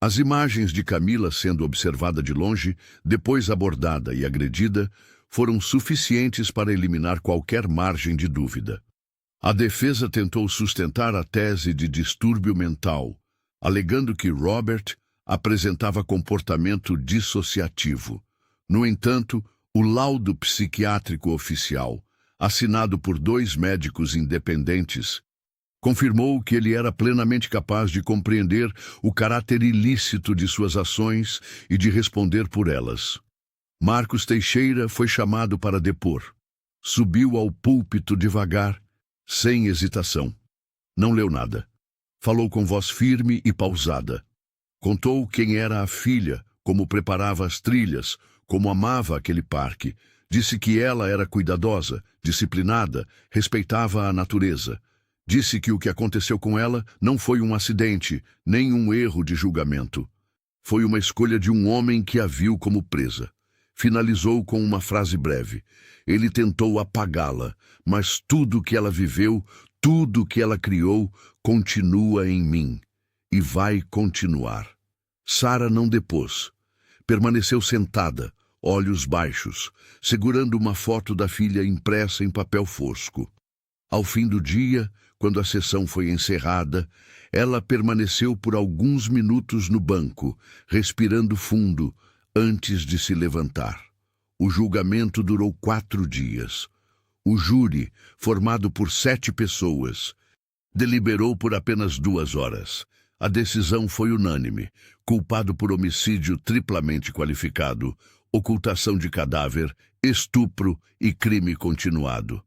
As imagens de Camila sendo observada de longe, depois abordada e agredida, foram suficientes para eliminar qualquer margem de dúvida. A defesa tentou sustentar a tese de distúrbio mental, alegando que Robert apresentava comportamento dissociativo. No entanto, o laudo psiquiátrico oficial, assinado por 2 médicos independentes, confirmou que ele era plenamente capaz de compreender o caráter ilícito de suas ações e de responder por elas. Marcos Teixeira foi chamado para depor. Subiu ao púlpito devagar, sem hesitação. Não leu nada. Falou com voz firme e pausada. Contou quem era a filha, como preparava as trilhas, como amava aquele parque. Disse que ela era cuidadosa, disciplinada, respeitava a natureza. Disse que o que aconteceu com ela não foi um acidente, nem um erro de julgamento. Foi uma escolha de um homem que a viu como presa. Finalizou com uma frase breve. Ele tentou apagá-la, mas tudo que ela viveu, tudo que ela criou, continua em mim. E vai continuar. Sara não depôs. Permaneceu sentada, olhos baixos, segurando uma foto da filha impressa em papel fosco. Ao fim do dia, quando a sessão foi encerrada, ela permaneceu por alguns minutos no banco, respirando fundo, antes de se levantar. O julgamento durou 4 dias. O júri, formado por 7 pessoas, deliberou por apenas 2 horas. A decisão foi unânime, culpado por homicídio triplamente qualificado, ocultação de cadáver, estupro e crime continuado.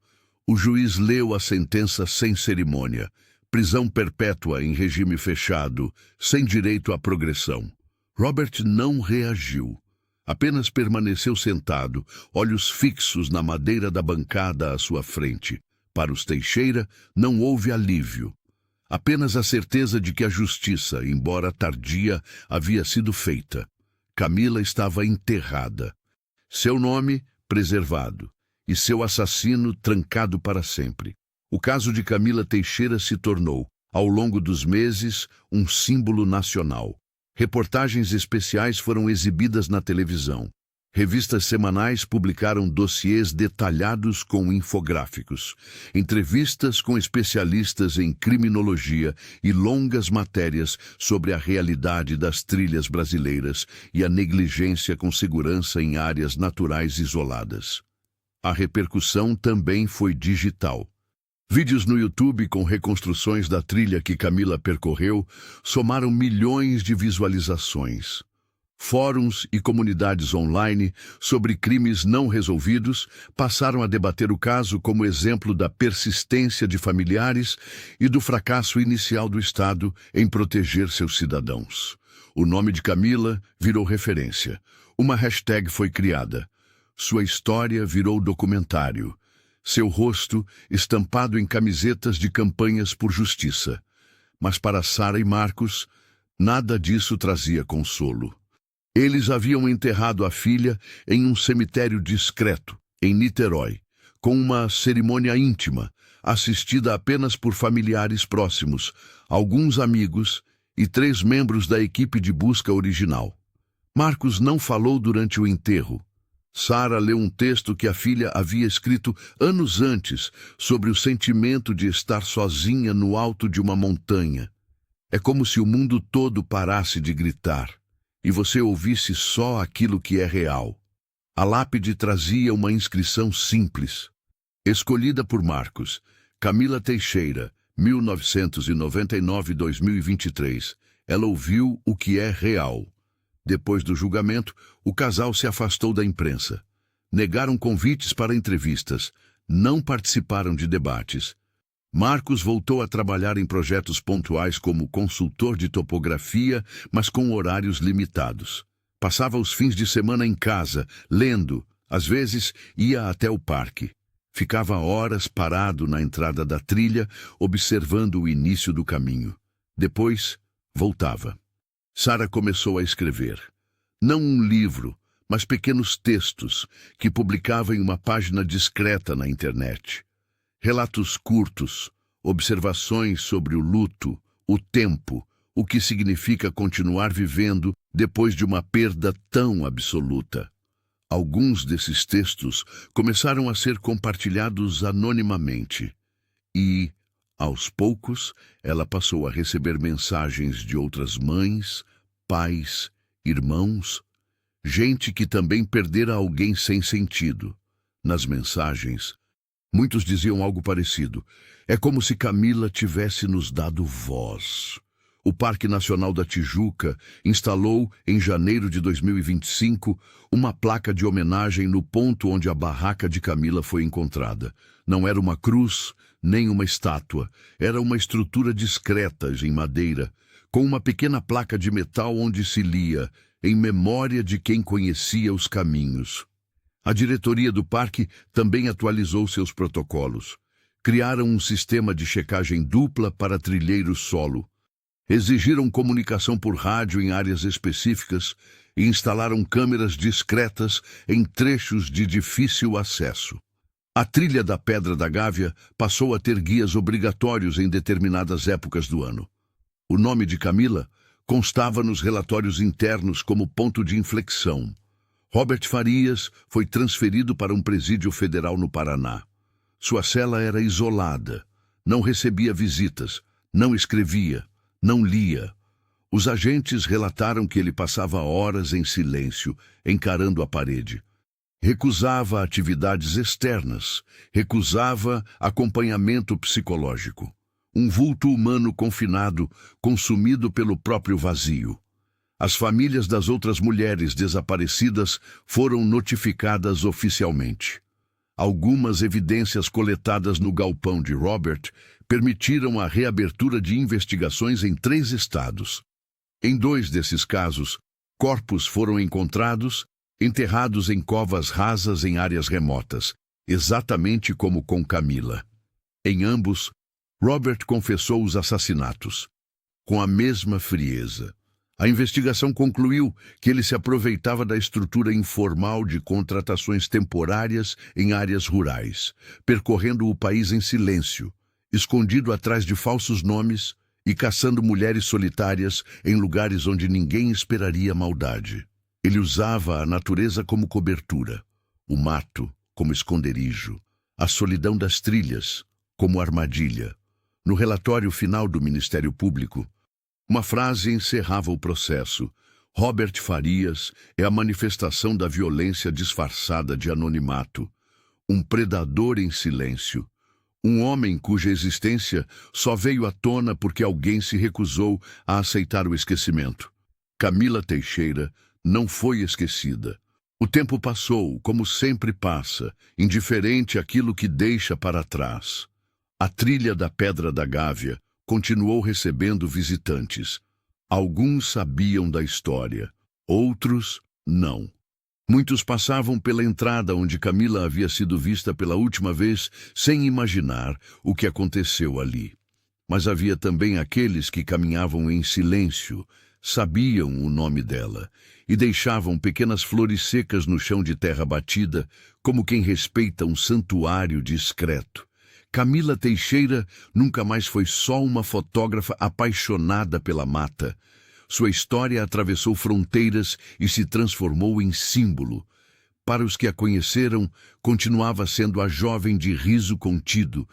O juiz leu a sentença sem cerimônia, prisão perpétua em regime fechado, sem direito à progressão. Robert não reagiu. Apenas permaneceu sentado, olhos fixos na madeira da bancada à sua frente. Para os Teixeira, não houve alívio. Apenas a certeza de que a justiça, embora tardia, havia sido feita. Camila estava enterrada. Seu nome, preservado. E seu assassino, trancado para sempre. O caso de Camila Teixeira se tornou, ao longo dos meses, um símbolo nacional. Reportagens especiais foram exibidas na televisão. Revistas semanais publicaram dossiês detalhados com infográficos, entrevistas com especialistas em criminologia e longas matérias sobre a realidade das trilhas brasileiras e a negligência com segurança em áreas naturais isoladas. A repercussão também foi digital. Vídeos no YouTube com reconstruções da trilha que Camila percorreu somaram milhões de visualizações. Fóruns e comunidades online sobre crimes não resolvidos passaram a debater o caso como exemplo da persistência de familiares e do fracasso inicial do Estado em proteger seus cidadãos. O nome de Camila virou referência. Uma hashtag foi criada. Sua história virou documentário. Seu rosto estampado em camisetas de campanhas por justiça. Mas para Sara e Marcos, nada disso trazia consolo. Eles haviam enterrado a filha em um cemitério discreto, em Niterói, com uma cerimônia íntima, assistida apenas por familiares próximos, alguns amigos e 3 membros da equipe de busca original. Marcos não falou durante o enterro. Sara leu um texto que a filha havia escrito anos antes sobre o sentimento de estar sozinha no alto de uma montanha. É como se o mundo todo parasse de gritar e você ouvisse só aquilo que é real. A lápide trazia uma inscrição simples. Escolhida por Marcos, Camila Teixeira, 1999-2023. Ela ouviu o que é real. Depois do julgamento, o casal se afastou da imprensa. Negaram convites para entrevistas. Não participaram de debates. Marcos voltou a trabalhar em projetos pontuais como consultor de topografia, mas com horários limitados. Passava os fins de semana em casa, lendo. Às vezes, ia até o parque. Ficava horas parado na entrada da trilha, observando o início do caminho. Depois, voltava. Sara começou a escrever. Não um livro, mas pequenos textos que publicava em uma página discreta na internet. Relatos curtos, observações sobre o luto, o tempo, o que significa continuar vivendo depois de uma perda tão absoluta. Alguns desses textos começaram a ser compartilhados anonimamente e, aos poucos, ela passou a receber mensagens de outras mães, pais, irmãos, gente que também perdera alguém sem sentido. Nas mensagens, muitos diziam algo parecido. É como se Camila tivesse nos dado voz. O Parque Nacional da Tijuca instalou, em janeiro de 2025, uma placa de homenagem no ponto onde a barraca de Camila foi encontrada. Não era uma cruz, nem uma estátua. Era uma estrutura discreta em madeira, com uma pequena placa de metal onde se lia, em memória de quem conhecia os caminhos. A diretoria do parque também atualizou seus protocolos. Criaram um sistema de checagem dupla para trilheiros solo. Exigiram comunicação por rádio em áreas específicas e instalaram câmeras discretas em trechos de difícil acesso. A trilha da Pedra da Gávea passou a ter guias obrigatórios em determinadas épocas do ano. O nome de Camila constava nos relatórios internos como ponto de inflexão. Robert Farias foi transferido para um presídio federal no Paraná. Sua cela era isolada, não recebia visitas, não escrevia, não lia. Os agentes relataram que ele passava horas em silêncio, encarando a parede. Recusava atividades externas, recusava acompanhamento psicológico. Um vulto humano confinado, consumido pelo próprio vazio. As famílias das outras mulheres desaparecidas foram notificadas oficialmente. Algumas evidências coletadas no galpão de Robert permitiram a reabertura de investigações em 3 estados. Em 2 desses casos, corpos foram encontrados, enterrados em covas rasas em áreas remotas, exatamente como com Camila. Em ambos, Robert confessou os assassinatos, com a mesma frieza. A investigação concluiu que ele se aproveitava da estrutura informal de contratações temporárias em áreas rurais, percorrendo o país em silêncio, escondido atrás de falsos nomes e caçando mulheres solitárias em lugares onde ninguém esperaria maldade. Ele usava a natureza como cobertura, o mato como esconderijo, a solidão das trilhas como armadilha. No relatório final do Ministério Público, uma frase encerrava o processo. Robert Farias é a manifestação da violência disfarçada de anonimato, um predador em silêncio, um homem cuja existência só veio à tona porque alguém se recusou a aceitar o esquecimento. Camila Teixeira não foi esquecida. O tempo passou, como sempre passa, indiferente àquilo que deixa para trás. A trilha da Pedra da Gávea continuou recebendo visitantes. Alguns sabiam da história, outros não. Muitos passavam pela entrada onde Camila havia sido vista pela última vez, sem imaginar o que aconteceu ali. Mas havia também aqueles que caminhavam em silêncio, sabiam o nome dela e deixavam pequenas flores secas no chão de terra batida, como quem respeita um santuário discreto. Camila Teixeira nunca mais foi só uma fotógrafa apaixonada pela mata. Sua história atravessou fronteiras e se transformou em símbolo. Para os que a conheceram, continuava sendo a jovem de riso contido,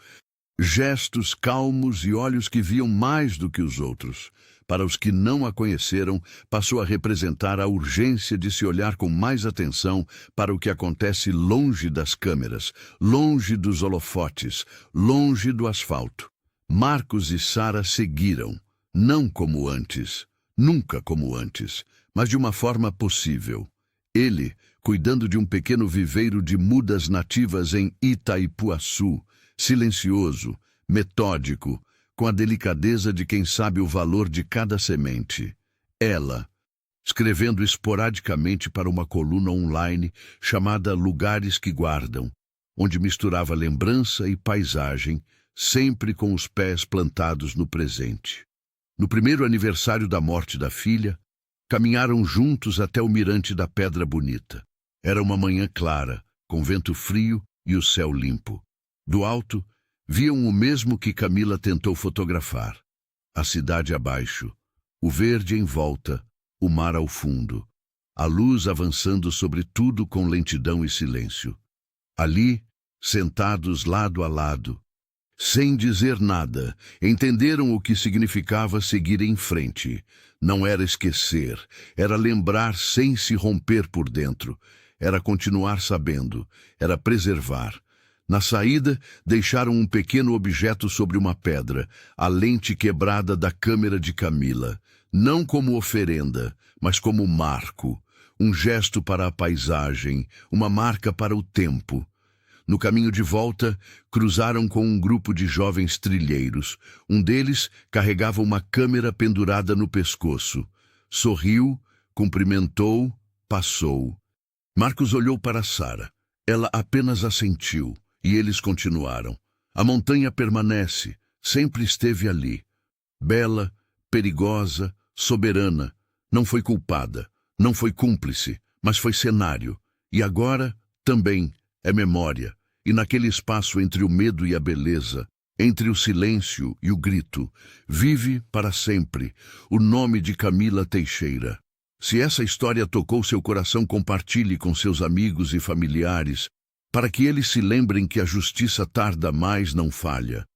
gestos calmos e olhos que viam mais do que os outros. Para os que não a conheceram, passou a representar a urgência de se olhar com mais atenção para o que acontece longe das câmeras, longe dos holofotes, longe do asfalto. Marcos e Sara seguiram, não como antes, nunca como antes, mas de uma forma possível. Ele, cuidando de um pequeno viveiro de mudas nativas em Itaipuaçu, silencioso, metódico, com a delicadeza de quem sabe o valor de cada semente. Ela, escrevendo esporadicamente para uma coluna online chamada Lugares que Guardam, onde misturava lembrança e paisagem, sempre com os pés plantados no presente. No primeiro aniversário da morte da filha, caminharam juntos até o mirante da Pedra Bonita. Era uma manhã clara, com vento frio e o céu limpo. Do alto, viam o mesmo que Camila tentou fotografar. A cidade abaixo, o verde em volta, o mar ao fundo, a luz avançando sobre tudo com lentidão e silêncio. Ali, sentados lado a lado, sem dizer nada, entenderam o que significava seguir em frente. Não era esquecer, era lembrar sem se romper por dentro, era continuar sabendo, era preservar. Na saída, deixaram um pequeno objeto sobre uma pedra, a lente quebrada da câmera de Camila, não como oferenda, mas como marco, um gesto para a paisagem, uma marca para o tempo. No caminho de volta, cruzaram com um grupo de jovens trilheiros. Um deles carregava uma câmera pendurada no pescoço. Sorriu, cumprimentou, passou. Marcos olhou para Sara. Ela apenas assentiu, e eles continuaram. A montanha permanece, sempre esteve ali. Bela, perigosa, soberana. Não foi culpada, não foi cúmplice, mas foi cenário. E agora, também, é memória. E naquele espaço entre o medo e a beleza, entre o silêncio e o grito, vive para sempre o nome de Camila Teixeira. Se essa história tocou seu coração, compartilhe com seus amigos e familiares, para que eles se lembrem que a justiça tarda, mas não falha.